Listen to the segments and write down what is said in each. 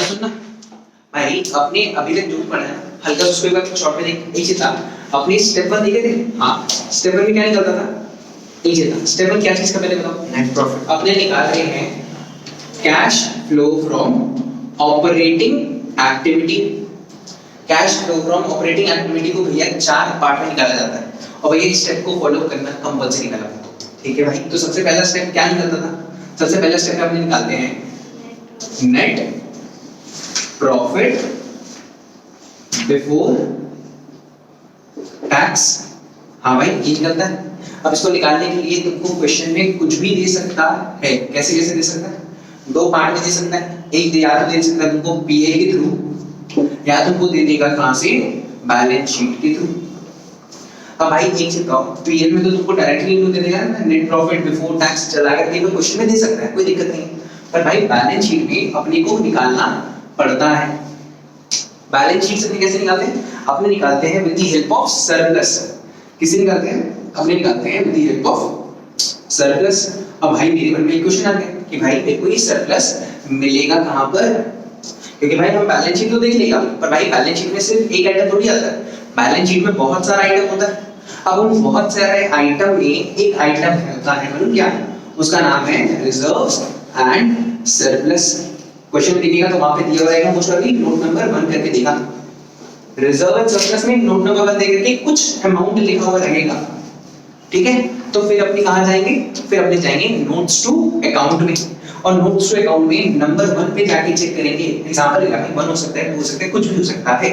तो सुनना भाई, अपने अभी तक जो भी पढ़ा है हल्का उसको एक बार शॉर्ट में देख। एक था अपनी स्टेप 1 देखे थे। हाँ, स्टेप 1 में क्या निकलता था? एक था स्टेप 1 क्या चीज का, पहले बताओ। Net profit. अपने निकाल रहे हैं cash flow from operating activity. Cash flow from operating activity को भैया 4 पार्ट में निकाला जाता है और भैया इस स्टेप को फॉलो करना कंपल्सरी निकाला। ठीक है भाई, तो सबसे पहला स्टेप क्या निकलता था? सबसे पहला स्टेप अपने निकालते हैं नेट प्रॉफिट बिफोर टैक्स। हाँ भाई, ये निकलता है। अब इसको निकालने के लिए तुमको क्वेश्चन में कुछ भी दे सकता है। कैसे कैसे दे सकता है? 2 पार्ट में दे सकता है। एक या तो दे सकता है तुमको पीए के थ्रू, या तुमको दे देगा कहां से? बैलेंस शीट के थ्रू। अब भाई एक चीज बताओ, पीएल में तो तुमको डायरेक्टली इनटू दे देगा ना, नेट प्रॉफिट बिफोर टैक्स चला करके कोई क्वेश्चन में दे सकता है, कोई दिक्कत नहीं। पर भाई बैलेंस शीट में अपने को निकालना पड़ता है। बैलेंस शीट से कैसे निकालते हैं? अपने निकालते हैं with the help of surplus. किसे निकालते हैं? अपने निकालते हैं with the help of surplus. अब भाई मेरे मन में एक क्वेश्चन आ गया कि भाई देखो ये सरप्लस मिलेगा कहां पर? क्योंकि भाई हम बैलेंस शीट तो देख लेगा, पर भाई बैलेंस शीट में सिर्फ एक आइटम थोड़ी आता है, बैलेंस शीट में बहुत सारा आइटम होता है। अब उन बहुत सारे आइटम में एक आइटम होता है, मतलब क्या? उसका नाम है रिजर्व्स एंड सरप्लस। क्वेश्चन देखिएगा तो वहां पे दिया रहेगा, मोस्ट ऑफली नोट नंबर 1 करके देखा। रिजर्व एंड सरप्लस में नोट नंबर 1 देकर के कुछ अमाउंट लिखा हुआ रहेगा। ठीक है, तो फिर अपने कहां जाएंगे? फिर अपने जाएंगे नोट्स टू अकाउंट में, और नोट्स टू अकाउंट में नंबर 1 पे जाके चेक करेंगे। एग्जांपल लगा के 1 हो सकता है, 2 हो सकता है, कुछ भी हो सकता है।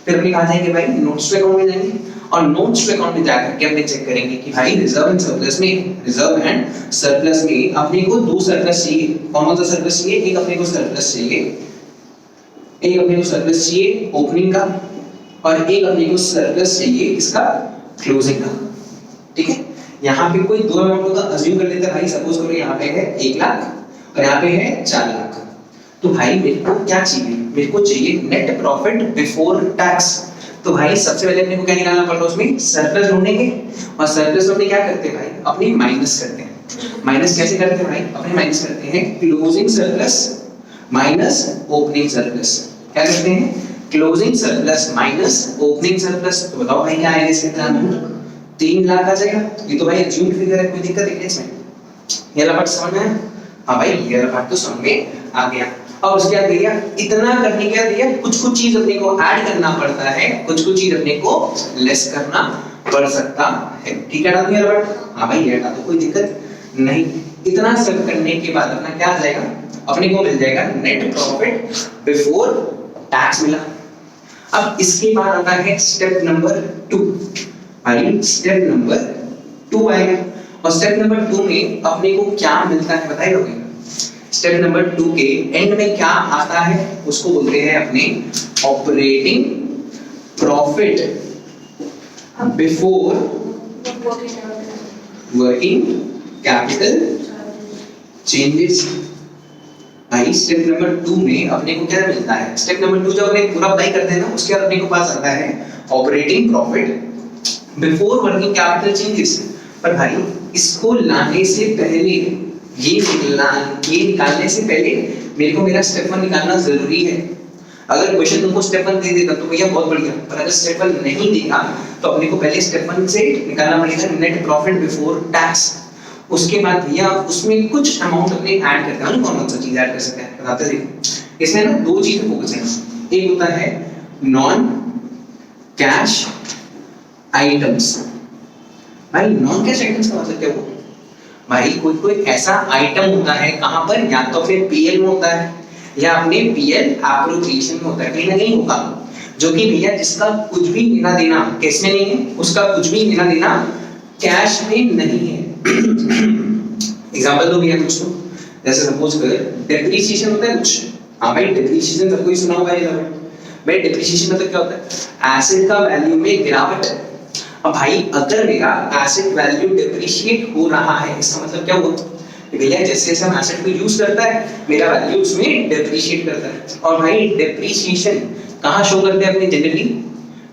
फिर अपने कहां जाएंगे भाई? नोट्स टू अकाउंट में जाएंगे, और नोट्स टू अकाउंट में जाकर के अपने चेक करेंगे कि भाई रिजर्व एंड सरप्लस में अपने को 2 सरप्लस चाहिए। कौन सा सरप्लस चाहिए? एक अपने को सरप्लस चाहिए ओपनिंग का, और एक अपने को सरप्लस चाहिए इसका क्लोजिंग का। ठीक है, यहाँ पे कोई 2 अमाउंट का अज्यूम कर लेते हैं भाई। सपोज करो यहाँ पे है 1 लाख और यहाँ पे है 4 लाख। तो भाई मेरे को क्या चाहिए? मेरे को चाहिए नेट प्रॉफिट बिफोर टैक्स। तो भाई सबसे पहले अपने को क्या निकालना पड़ता है? उसमें सरप्लस ढूंढेंगे, और सरप्लस अपने क्या करते हैं भाई? अपने माइनस करते हैं। माइनस कैसे करते हैं भाई? अपने माइनस करते हैं closing surplus minus opening surplus. क्या करते हैं? Closing surplus minus opening surplus. तो बताओ भाई क्या आएगा इसके अमाउंट? 3 लाख आ जाएगा। ये तो भाई अज्यूम्ड फिगर है, कोई दिक्कत है इसमें? ये वाला पार्ट समझ में आया? हाँ भाई, ये वाला पार्ट तो समझ में आ गया। और उसके बाद भैया इतना करने के बाद भैया कुछ चीज अपने को ऐड करना पड़ता है, कुछ चीज अपने को लेस करना पड़ सकता है। ठीक है, डाल दिया? हाँ भाई, ये डाल दो, कोई दिक्कत नहीं। इतना सब करने के बाद अपना क्या आ जाएगा? अपने को मिल जाएगा नेट प्रॉफिट बिफोर टैक्स मिला। अब इसके बाद आता है स्टेप नंबर 2। भाई स्टेप नंबर 2 आएगा, और स्टेप नंबर 2 में अपने को क्या मिलता है बताइए? स्टेप नंबर 2 के एंड में क्या आता है? उसको बोलते हैं अपने operating profit before working capital changes. भाई स्टेप नंबर 2 में अपने को क्या मिलता है? स्टेप नंबर 2 जब अपने पूरा अप्लाई करते हैं ना, उसके बाद अपने को पास आता है operating profit before working capital changes. पर भाई इसको लाने से पहले, ये निकालने से पहले मेरे को मेरा स्टेप 1 निकालना जरूरी है। अगर क्वेश्चन तुमको स्टेप 1 दे देता तो भैया बहुत बढ़िया, पर अगर स्टेप 1 नहीं देगा तो अपने को पहले स्टेप 1 से निकालना पड़ेगा नेट प्रॉफिट बिफोर टैक्स। उसके बाद भैया उसमें कुछ अमाउंट अपने ऐड करते हैं। कौन सा चीज ऐड कर सकते हैं बताते देखो। इसमें ना 2 चीज फोकस है। एक होता है नॉन कैश आइटम्स। भाई नॉन कैश आइटम्स का मतलब क्या हुआ? भाई कोई ऐसा आइटम होता है, कहां पर? या तो फिर पीएल में होता है, या अपने पीएल एप्रोप्रिएशन में होता है, कहीं ना कहीं होगा, जो कि भैया जिसका कुछ भी लेना देना कैश में नहीं है, उसका कुछ भी लेना देना कैश में नहीं है। एग्जांपल दो भैया कुछ तो, जैसे सपोज कर डेप्रिसिएशन होता है कुछ। हाँ भाई, डेप्रिसिएशन सबको ही सुना होगा ये भाई। डेप्रिसिएशन मतलब क्या होता है? एसेट का वैल्यू में गिरावट। अब भाई अगर मेरा एसेट वैल्यू डेप्रिशिएट हो रहा है, इसका मतलब क्या हुआ? भैया जैसे जैसे हम एसेट को यूज करता है, मेरा वैल्यू उसमें डेप्रिशिएट करता है। और भाई डेप्रिसिएशन कहाँ शो करते हैं अपने जनरली?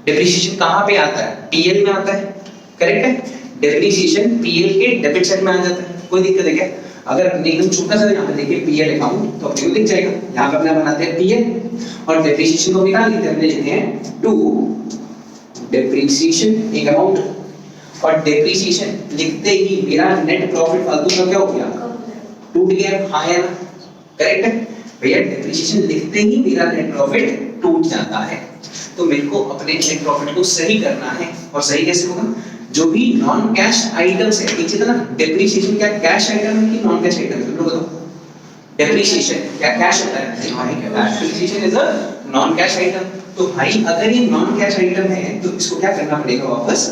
डेप्रिसिएशन कहाँ पे आता है? पीएल में आता है, करेक्ट है? डेप्रिसिएशन पीएल के डेबिट साइड में आ जाता है, कोई दिक्कत है क्या? अगर अपने एकदम छोटा सा यहाँ पे देखिए पीएल अकाउंट तो अपने को दिख जाएगा। यहाँ पे अपने बनाते हैं पीएल और डेप्रिसिएशन को निकाल लेते हैं, अपने लेते हैं टू डेप्रिसिएशन एक अमाउंट और डेप्रिसिएशन लिखते ही मेरा नेट प्रॉफिट फालतू का क्या हो गया, टूट गया। हाँ है ना, करेक्ट है भैया। डेप्रिसिएशन लिखते ही मेरा नेट प्रॉफिट टूट जाता है। तो मेरे को अपने नेट प्रॉफिट को सही करना है और सही कैसे होगा, जो भी नॉन कैश आइटम्स है, एक चीज ना डेप्रिसिएशन क्या कैश आइटम है कि नॉन कैश आइटम है, तुम लोग बताओ। डेप्रिसिएशन क्या कैश होता है, depreciation is a non cash item. तो भाई अगर ये नॉन कैश आइटम है तो इसको क्या करना पड़ेगा वापस,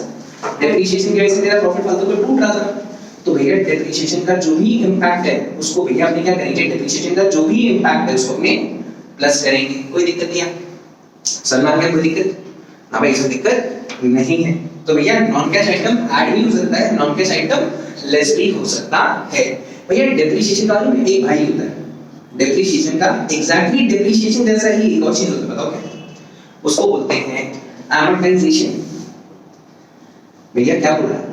डेप्रिसिएशन की वजह से मेरा प्रॉफिट फालतू का टूट रहा था, तो भैया डेप्रिसिएशन का जो भी इंपैक्ट है उसको भैया अपने क्या करेंगे, डेप्रिसिएशन का जो भी इंपैक्ट है उसको अपने प्लस करेंगे। कोई दिक्कत नहीं है सलमान, क्या कोई दिक्कत? ना भाई इसमें दिक्कत नहीं है। तो भैया नॉन कैश आइटम ऐड भी हो सकता है, नॉन कैश आइटम लेस भी हो सकता है। भैया डेप्रिसिएशन का जो एक भाई होता है, डेप्रिसिएशन का एग्जैक्टली डेप्रिसिएशन जैसा ही एक और चीज होता है, बताओ क्या? उसको बोलते हैं amortization। भैया क्या बोल रहा है,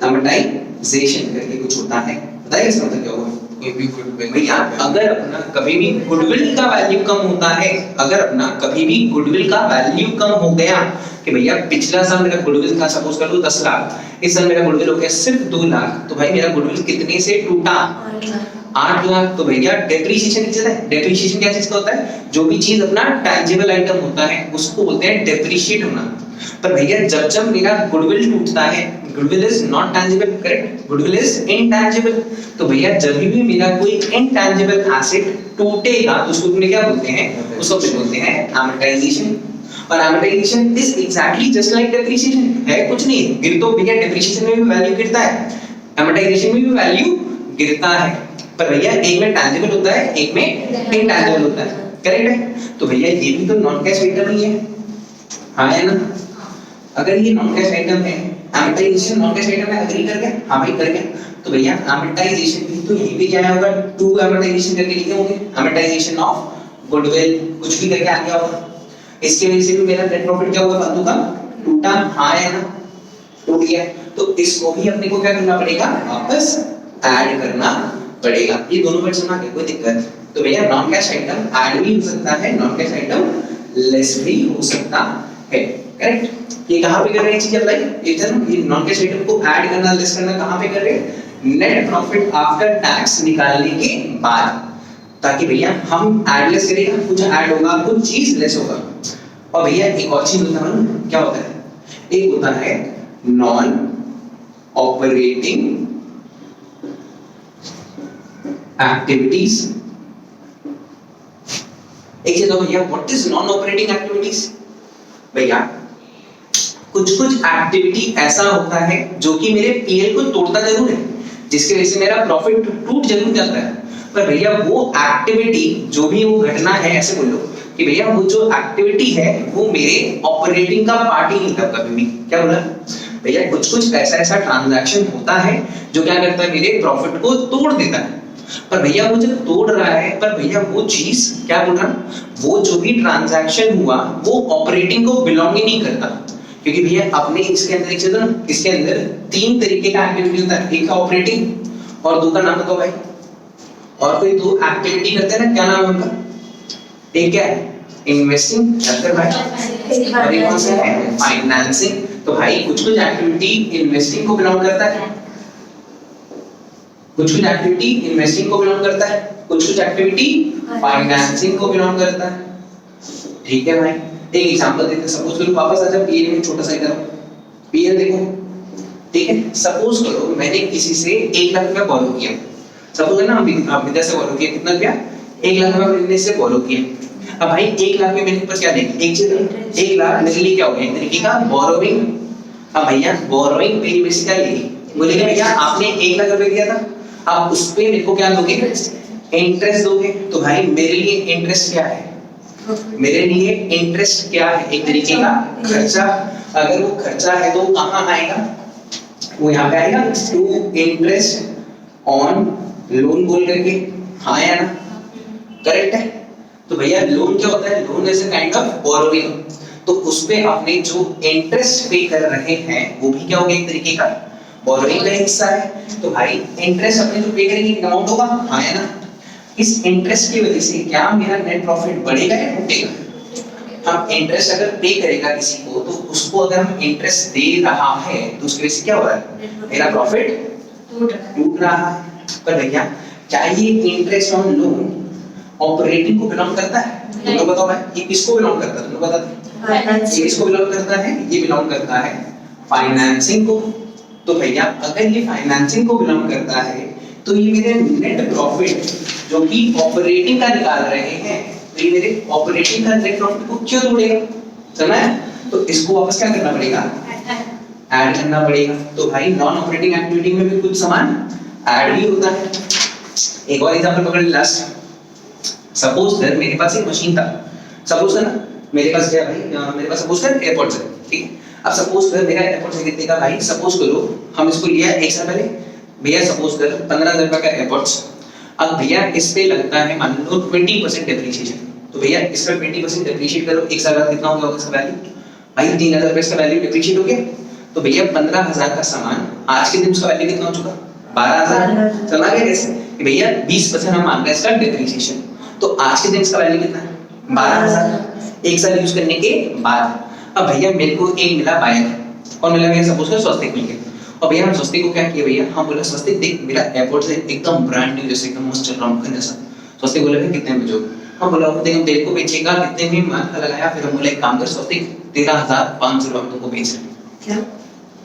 amortization करके कुछ होता है, बताइए इसका मतलब क्या होगा? भैया अगर अपना कभी भी गुडविल का वैल्यू कम होता है, अगर अपना कभी भी गुडविल का वैल्यू कम हो गया कि भैया पिछला साल मेरा गुडविल था सपोज कर लो 10 लाख, इस साल मेरा गुडविल हो गया सिर्फ 2 लाख, तो भाई मेरा गुडविल कितने से टूटा, 8 लाख। तो भैया डेप्रिसिएशन किस चीज है, डेप्रिसिएशन क्या चीज का होता है, जो भी चीज अपना टैंजिबल आइटम होता है उसको बोलते हैं डेप्रिशिएट होना। पर भैया जब जब मेरा गुडविल टूटता है, goodwill is not tangible, correct, goodwill is intangible, तो भैया जब भी मेरा कोई इनटैंजिबल एसेट टूटेगा तो उसको क्या बोलते हैं, उसको बोलते हैं amortization। और amortization is exactly just like depreciation, है कुछ नहीं, गिर तो भैया डेप्रिसिएशन में भी वैल्यू गिरता है, amortization में भी वैल्यू गिरता है, पर भैया एक में टैंजिबल होता है एक में इनटैंजिबल होता है, करेक्ट है। तो भैया ये भी तो नॉन कैश आइटम ही है, हाँ है ना। अगर ये नॉन कैश आइटम है, amortization नॉन कैश आइटम है, एग्री कर गया, हाँ भाई कर गया। तो भैया amortization भी तो यहीं पे क्या होगा, टू amortization करके लिखे होंगे, amortization ऑफ गुडविल कुछ भी करके आ गया होगा, इसकी वजह से भी मेरा नेट प्रॉफिट क्या हुआ फालतू का टूटा, हाँ है ना, टूट गया। तो इसको भी अपने को क्या करना पड़ेगा, वापस ऐड करना पड़ेगा। ये दोनों वर्ड सुना के कोई दिक्कत? तो भैया नॉन कैश आइटम ऐड भी हो सकता है, नॉन कैश आइटम लेस भी हो सकता है, करेक्ट। ये कहां पे कर रहे हैं चीज अप्लाई, ये नॉन कैश आइटम को ऐड करना लेस करना कहां पे कर रहे हैं, नेट प्रॉफिट आफ्टर टैक्स निकालने के बाद, ताकि भैया हम ऐड लेस करेंगे, कुछ ऐड होगा कुछ चीज लेस होगा। और भैया एक और चीज होता है, क्या होता है, एक होता है नॉन ऑपरेटिंग एक्टिविटीज। एक चीज भैया what is non operating activities, भैया कुछ एक्टिविटी ऐसा होता है जो कि मेरे पीएल को तोड़ता जरूर है, जिसकी वजह से मेरा प्रॉफिट टूट जरूर जाता है, पर भैया वो एक्टिविटी जो भी वो घटना है, ऐसे बोलो कि भैया वो जो एक्टिविटी है वो मेरे ऑपरेटिंग का पार्ट ही नहीं था कभी भी। क्या बोला भैया, कुछ ऐसा ट्रांजैक्शन होता है जो क्या करता है, मेरे प्रॉफिट को तोड़ देता है, पर भैया वो जब तोड़ रहा है, पर भैया वो चीज क्या बोल रहा, वो जो भी ट्रांजैक्शन हुआ वो ऑपरेटिंग को बिलोंग ही नहीं करता, क्योंकि भैया अपने इसके अंदर एक चीज ना, इसके अंदर 3 तरीके का एक्टिविटी होता है, एक का ऑपरेटिंग और दो का नाम बताओ भाई, और कोई 2 एक्टिविटी करते हैं ना, क्या नाम है उनका, एक क्या है इन्वेस्टिंग भाई, और एक कौन सा है फाइनेंसिंग। तो भाई कुछ एक्टिविटी इन्वेस्टिंग को बिलोंग करता है, कुछ एक्टिविटी इन्वेस्टिंग को बिलोंग करता है, कुछ एक्टिविटी फाइनेंसिंग को बिलोंग करता है, ठीक है भाई। एक एग्जांपल देते हैं, सपोज करो वापस आ जाओ पीएल में, छोटा सा करो पीएल देखो, ठीक है। सपोज करो मैंने किसी से 1 लाख रुपया बोरो किया, सपोज है ना, विद्या से बोरो किया, कितना रुपया, 1 लाख रुपया मैंने से बोरो किया। अब भाई 1 लाख में मेरे ऊपर क्या देंगे, एक चीज 1 लाख मेरे लिए क्या हो गया, एक तरीके का बोरोइंग। अब भैया बोरोइंग मेरी बेसिकली यही बोलेंगे, भैया आपने 1 लाख रुपया दिया था, आप उस पे मेरे को क्या दोगे, इंटरेस्ट दोगे। तो भाई मेरे लिए इंटरेस्ट क्या है, मेरे लिए इंटरेस्ट क्या है, एक तरीके का खर्चा। अगर वो खर्चा है तो कहां आएगा, वो यहाँ पे आएगा, टू इंटरेस्ट ऑन लोन बोल करके, हाँ या ना, करेक्ट है। तो भैया लोन क्या होता है, loan is a kind of borrowing, तो उस पे आपने जो इंटरेस्ट पे कर रहे हैं वो भी क्या हो गया, एक तरीके का बोरोइंग का हिस्सा है। तो भाई इंटरेस्ट अपने जो पे करेंगे अमाउंट होगा, हाँ है ना। इस इंटरेस्ट की वजह से क्या मेरा नेट प्रॉफिट बढ़ेगा या घटेगा? हम इंटरेस्ट अगर पे करेगा किसी को तो उसको अगर हम इंटरेस्ट दे रहा है तो उसकी वजह से क्या हो रहा है? मेरा प्रॉफिट टूट रहा है। पर भैया क्या ये इंटरेस्ट ऑन लोन ऑपरेटिंग को बिलोंग करता है? तुम लोग बताओ भाई, ये किसको बिलोंग करता है? तुम लोग बता दो। ये किसको बिलोंग करता है? ये बिलोंग करता है फाइनेंसिंग को। तो भैया अगर ये फाइनेंसिंग को बिलोंग करता है तो ये मेरे नेट प्रॉफिट जो कि ऑपरेटिंग का निकाल रहे हैं, तो ये मेरे ऑपरेटिंग का नेट प्रॉफिट को क्यों तोड़ेगा? समझ है? तो इसको वापस क्या करना पड़ेगा? ऐड करना पड़ेगा। तो भाई नॉन ऑपरेटिंग एक्टिविटी में भी कुछ सामान ऐड भी होता है। एक और एग्जांपल पकड़ ले लास्ट। सपोज कर मेरे पास एक मशीन था, सपोज कर ना मेरे पास क्या भाई, मेरे पास सपोज कर एयरपोर्ट है, ठीक है। अब सपोज कर मेरा एयरपोर्ट से कितने का भाई, सपोज करो हम इसको लिया एक साल पहले भैया, सपोज कर 15,000 रुपए का एयरपोर्ट्स। अब भैया इस पे लगता है मान लो 20% डेप्रिसिएशन। तो भैया इस पर 20% डेप्रिशिएट करो, एक साल बाद कितना हो गया इसका वैल्यू? भाई 3,000 रुपए इसका वैल्यू डेप्रिशिएट हो गया। तो भैया 15,000 का सामान आज के दिन उसका वैल्यू कितना हो चुका? 12,000। समझ गए कैसे कि भैया 20% हम मान रहे हैं इसका डेप्रिसिएशन, तो आज के दिन इसका वैल्यू कितना है? 12,000। एक साल यूज करने के बाद अब भैया मेरे को एक मिला बायर, कौन मिला भैया? सपोज कर स्वस्तिक मिल गया। और भैया हम स्वस्तिक को क्या किया भैया, हम बोला स्वस्तिक देख मेरा एयरपोर्ट से एकदम ब्रांड न्यू जैसे एकदम मस्त चल रहा हूं जैसा। स्वस्तिक बोले भाई कितने में बेचोगे? हम बोला देख हम तेरे को बेचेगा कितने में माल लगाया। फिर हम बोले एक काम कर स्वस्तिक 13,500 रुपए में तुमको बेच रहे हैं। क्या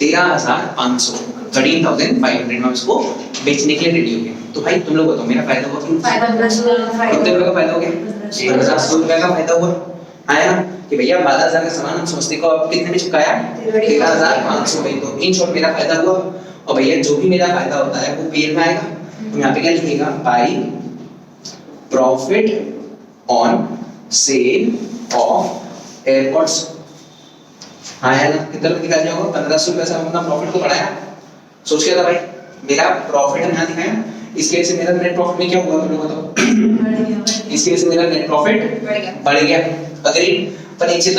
13,500 13,500 में उसको बेचने के लिए रेडी हो गए। तो भाई तुम लोग बताओ मेरा फायदा हुआ कि कितने रुपए का फायदा हो गया? 1500 रुपए का फायदा हुआ आया ना कि भैया 12,000 का सामान हम स्वस्तिक को अब कितने में चुकाया? 13,500 में। तो इन शॉर्ट मेरा फायदा हुआ। और भैया जो भी मेरा फायदा होता है वो पीएल में आएगा। तो यहाँ पे क्या लिखेगा? By profit on sale of airports. हाँ है ना, कितना निकाल जाओगे? 1500 रुपए से हम अपना प्रॉफिट को बढ़ाया। सोच क्या था भाई, मेरा प्रॉफिट हम यहाँ दिखाया, इसकी वजह से मेरा नेट प्रॉफिट में क्या हुआ? तुम लोग बताओ। इसकी वजह से मेरा नेट प्रॉफिट बढ़ गया। अगर पर एक चीज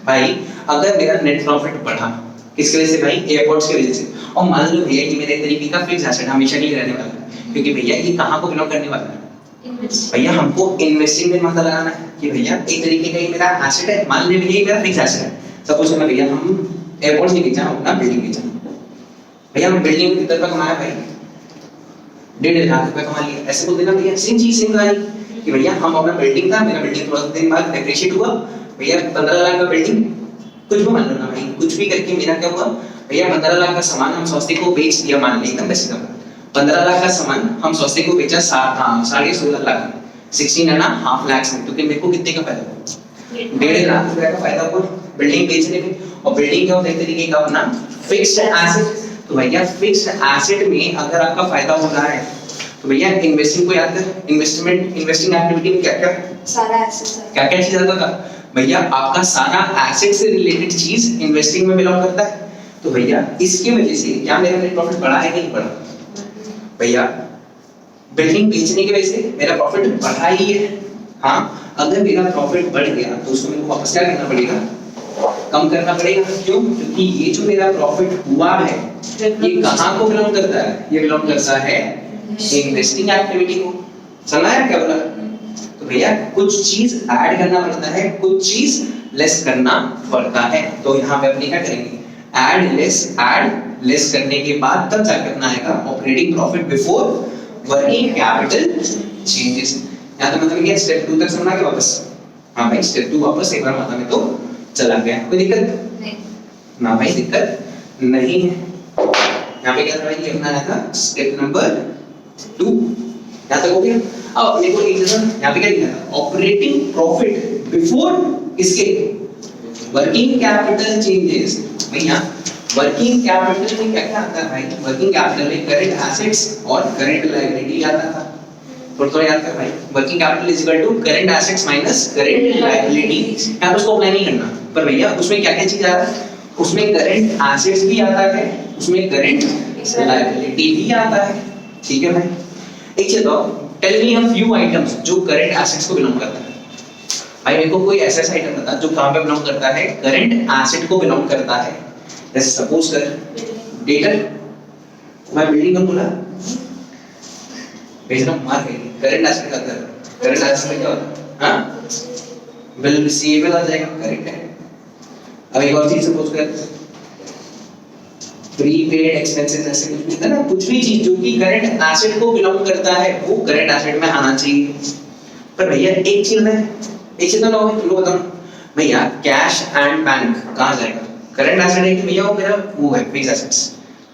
भाई, अगर मेरा नेट प्रॉफिट बढ़ा किसकी वजह से भाई? एयरपोर्ट्स की वजह से। और मान लो भैया ये मेरे तरीके का फिक्स एसेट हमेशा के लिए रहने वाला है, क्योंकि भैया ये कहाँ को बिलोंग करने वाला है? भैया हमको इन्वेस्टिंग में माथा लगाना है कि भैया एक तरीके का ये मेरा एसेट है, मान ले भैया मेरा फिक्स एसेट है। सपोज मैं भैया हम एयरपोर्ट्स नहीं बेचा, अपना बिल्डिंग बेचा। भैया हम बिल्डिंग में कितना रुपया कमाया भाई? 1.5 लाख रुपया कमा लिया। ऐसे बोल देना भैया सेम चीज सेम कहानी कि भैया हम अपना बिल्डिंग था, मेरा बिल्डिंग थोड़ा दिन बाद डेप्रिशिएट हुआ। भैया 15 लाख का बिल्डिंग कुछ भी मान लो ना भाई, कुछ भी करके मेरा क्या हुआ भैया? 15 लाख का सामान हम स्वस्तिक को बेच दिया, मान ली एकदम बेसिक। 15 लाख का सामान हम स्वस्तिक को बेचा 16.5 लाख, 16.5 लाख में। तो मेरे को कितने का फायदा हुआ? 1.5 लाख रुपए का फायदा हुआ बिल्डिंग बेचने में। और बिल्डिंग क्या होता है? एक तरीके का अपना फिक्स्ड एसेट। तो भैया फिक्स्ड एसेट में अगर आपका फायदा हो रहा है तो भैया इन्वेस्टिंग को याद कर। इन्वेस्टिंग एक्टिविटी में क्या क्या सारा एसेट, क्या क्या चीज आता था भैया? आपका सारा एसेट से रिलेटेड चीज इन्वेस्टिंग में बिलोंग करता है। तो भैया इसकी वजह से क्या मेरा नेट प्रॉफिट बढ़ा है कि नहीं बढ़ा? भैया बिल्डिंग बेचने की वजह से मेरा प्रॉफिट बढ़ा ही है। हाँ, अगर मेरा प्रॉफिट बढ़ गया तो उसको मेरे को वापस क्या करना पड़ेगा? कम करना पड़ेगा। क्यों? क्योंकि ये जो मेरा प्रॉफिट हुआ है ये कहाँ को बिलोंग करता है? ये बिलोंग करता है इन्वेस्टिंग एक्टिविटी को। समझ आया क्या बोला? तो भैया कुछ चीज ऐड करना पड़ता है, कुछ चीज लेस करना पड़ता है। तो यहाँ पे अपने क्या करेंगे? ऐड लेस करने के बाद तब जाकर अपना आएगा operating profit before working capital changes. यहाँ तो मतलब क्या स्टेप 2 तक समझना क्या वापस? हाँ भाई स्टेप 2 वापस एक बार माथा में तो चला गया। कोई दिक्कत नहीं ना भाई? दिक्कत नहीं है। यहाँ पे क्या था भाई? ये अपना आया था स्टेप नंबर 2। यहाँ तक हो गया। अब अपने को एक यहाँ पे क्या लिखा था? ऑपरेटिंग प्रॉफिट बिफोर इसके वर्किंग कैपिटल चेंजेस। भैया वर्किंग कैपिटल में क्या क्या आता है भाई? वर्किंग कैपिटल में करंट एसेट्स और करंट लायबिलिटी आता था। थोड़ा याद कर भाई, working capital is equal to current assets minus current liability. यहाँ उसको अप्लाई नहीं करना, पर भैया उसमें क्या क्या चीज आता है? उसमें करंट एसेट्स भी आता है, उसमें करंट लायबिलिटी भी आता है। ठीक है भाई? एक चीज बताओ, tell me a few items जो करंट एसेट्स को बिलोंग करता है। भाई मेरे को कोई ऐसा आइटम बता जो कहां पे बिलोंग करता है? करंट एसेट को बिलोंग करता है। जैसे सपोज कर डेटर, मैं बिल्डिंग का बोला भेजना मार गई करंट एसेट का करंट एसेट में क्या होता है हाँ बिल रिसीवेबल आ जाएगा करेक्ट है। अब एक और चीज सपोज कर प्रीपेड एक्सपेंसेस ऐसे कुछ भी है ना, कुछ भी चीज जो कि करंट एसेट को बिलोंग करता है वो करंट एसेट में आना चाहिए। पर भैया एक चीज तो लो बताओ भैया कैश एंड बैंक कहाँ जाएगा? करंट एसेट है कि भैया वो मेरा वो है fix assets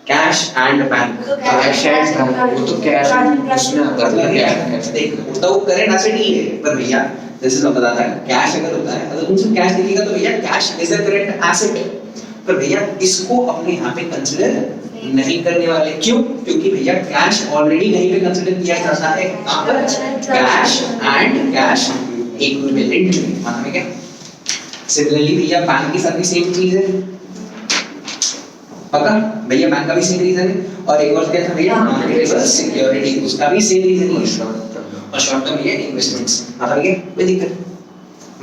cash and bank cash and bank वो तो कैश उसमें आता है देख वो करंट एसेट ही है। पर भैया जैसे मैं बताता है कैश अगर होता है अगर तुमसे कैश दिखेगा तो भैया cash is a current asset. पर भैया इसको अपने यहाँ पे कंसीडर नहीं करने वाले क्यों? क्योंकि भैया कैश ऑलरेडी कहीं पे कंसीडर किया जाता है कहाँ पर? कैश एंड कैश इक्विवेलेंट में माना क्या? सिमिलरली भैया बैंक के साथ भी सेम चीज है पक्का भैया बैंक का भी सेम रीजन है। और एक और क्या था भैया मार्केटेबल सिक्योरिटी उसका भी सेम रीजन है और शॉर्ट टर्म भैया इन्वेस्टमेंट्स माना क्या कोई दिक्कत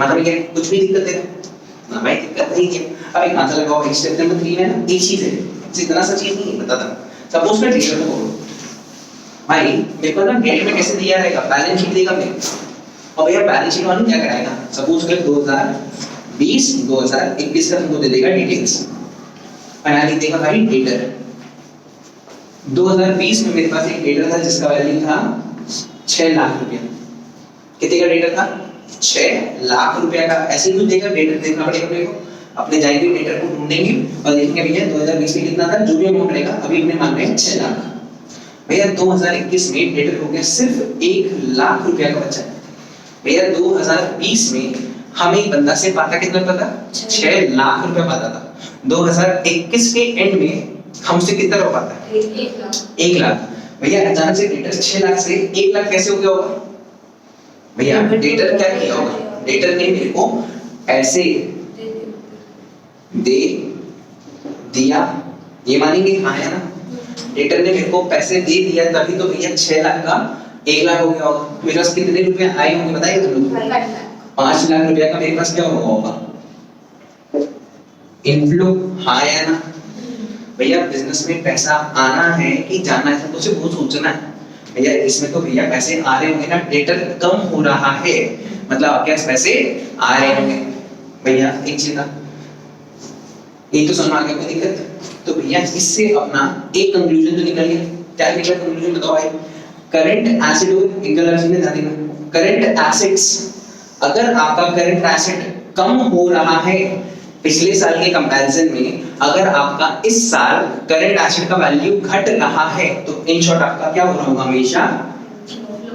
माना क्या कुछ भी दिक्कत है ना भाई दिक्कत नहीं है। अब एक आंसर लगाओ स्टेप नंबर 3 में ना एक चीज है इतना सा चीज नहीं है बताता सपोज मैं टीचर को बोलूं भाई मेरे को ना डेट में कैसे दिया रहेगा बैलेंस शीट देगा मेरे और भैया बैलेंस शीट वाला क्या कराएगा सपोज कर 2020 2021 का तुमको दे देगा डिटेल्स और यहाँ लिख देगा भाई डेटर 2020 में मेरे पास एक डेटर था जिसका वैल्यू था 6 लाख रुपया। कितने का डेटर था? 6 लाख रुपया का। ऐसे ही देगा डेटर देखना पड़ेगा अपने को अपने जाएंगे डेटर को ढूंढेंगे और देखेंगे भैया 2020 में कितना था जो भी अमाउंट रहेगा अभी अपने मान रहे हैं 6 लाख। भैया 2021 में डेटर हो गया सिर्फ 1 लाख रुपया का बचा। भैया 2020 में हम एक बंदा से पाता कितना पता 6 लाख रुपया पाता था। 2021 के एंड में हमसे कितना रुपया पाता है 1 लाख। भैया अचानक से डेटर 6 लाख से 1 लाख कैसे हो गया होगा? भैया डेटर क्या किया होगा? डेटर ने मेरे को पैसे दे दिया ये मानेंगे हाँ है ना। डेटर ने मेरे को पैसे दे दिया तभी तो भैया 6 लाख का 1 लाख हो गया होगा। मेरे पास कितने रुपए आए होंगे बताइए तुम लोग? 5 लाख रुपया का मेरे पास क्या होगा? इनफ्लो हाँ है ना। भैया बिजनेस में पैसा आना है कि जाना है तो बहुत सोचना है। भैया इसमें तो भैया पैसे आ रहे होंगे ना डेटर कम हो रहा है मतलब आपके पास पैसे आ रहे होंगे। भैया एक चीज ये तो समझ आ गया कोई दिक्कत? तो भैया इससे अपना एक कंक्लूजन तो निकल गया। क्या निकला कंक्लूजन बताओ भाई? करंट एसेट एक गलत चीज में ध्यान देना करंट एसेट्स अगर आपका करंट एसेट कम हो रहा है पिछले साल के कंपैरिजन में अगर आपका इस साल करंट एसेट का वैल्यू घट रहा है तो इन शॉर्ट आपका क्या हो रहा होगा? हमेशा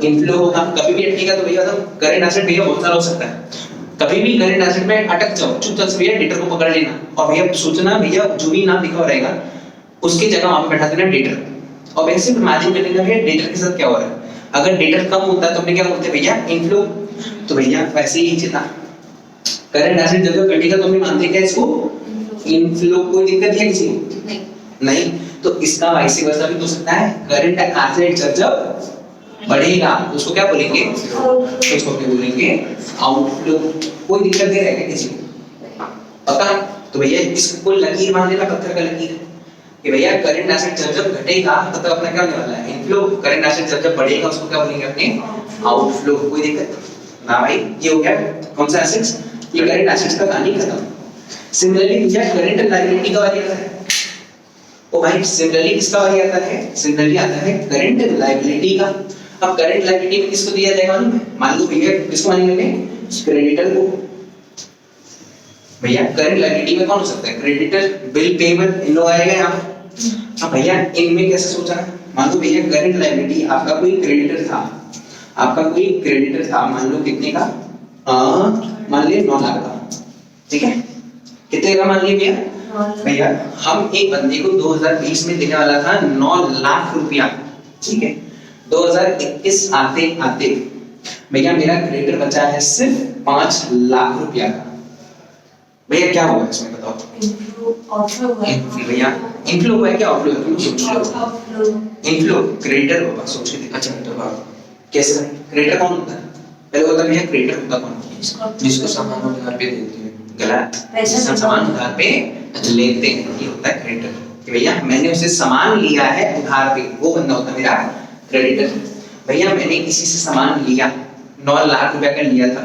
इनफ्लो होगा। कभी भी अटकेगा तो भैया करंट एसेट भैया बहुत सारा हो सकता है। कभी भी करंट एसेट में अटक जाओ चुपचाप से भैया डेटर को पकड़ लेना और भैया सोचना भैया जो भी नाम लिखा हुआ रहेगा उसकी जगह वहां पे बैठा देना डेटर और वैसे इमेजिन कर लेना भैया डेटर के साथ क्या हो रहा है। अगर डेटर कम होता है तो हमने क्या बोलते हैं भैया इनफ्लो। तो भैया वैसे ही चीज करंट एसेट जब घटेगा तो हमने मानते क्या इसको इनफ्लो। कोई दिक्कत है किसी को? नहीं। तो इसका वाइस वर्सा भी हो सकता है करंट एसेट जब बढ़ेगा तो उसको क्या बोलेंगे? उसको क्या बोलेंगे? आउटफ्लो। कोई दिक्कत नहीं रहेगा किसी को पता? तो भैया इसको लकीर मान लेना पत्थर का लकीर कि भैया करंट एसेट जब घटेगा तब अपना क्या होने वाला है? इनफ्लो। करंट एसेट जब बढ़ेगा उसको क्या बोलेंगे अपने? आउटफ्लो। कोई दिक्कत ना भाई? ये हो गया कौन सा एसेट्स? ये करंट एसेट्स का कहानी खत्म। सिमिलरली भैया करंट लायबिलिटी का बारी आता है। ओ भाई सिमिलरली किसका बारी आता है? सिमिलरली आता है करंट लायबिलिटी का। अब करंट लायबिलिटी में किसको दिया जाएगा मालूम है? मान लो भैया किसको मानेंगे? क्रेडिटर को। भैया करंट लायबिलिटी में कौन हो सकता है? क्रेडिटर बिल पेबल इन लोग आएगा यहाँ पर। अब भैया इनमें कैसे सोचा? मान लो भैया करंट लायबिलिटी आपका कोई क्रेडिटर था मान लो कितने का? मान लिया 9 लाख का। ठीक है कितने का मान लिया भैया? भैया हम एक बंदे को 2020 में देने वाला था 9 लाख रुपया। ठीक है 2021 आते आते भैया मेरा क्रेडिटर बचा है सिर्फ 5 लाख रुपया का। भैया क्या हुआ इसमें बताओ? भैया इनफ्लो हुआ है क्या आउटफ्लो? तुम सोच लो। इनफ्लो क्रेडिटर होगा सोच के देखो। अच्छा कैसे? क्रेडिटर कौन होता है? पहले होता है भैया क्रेडिटर होता कौन? जिसको सामान उधार पे देते हैं। गलत। सामान उधार पे लेते हैं ये होता है क्रेडिटर। कि भैया मैंने उससे सामान लिया है उधार पे, वो बंदा होता है मेरा क्रेडिटर। भैया मैंने किसी से सामान लिया 9 लाख रुपए का लिया था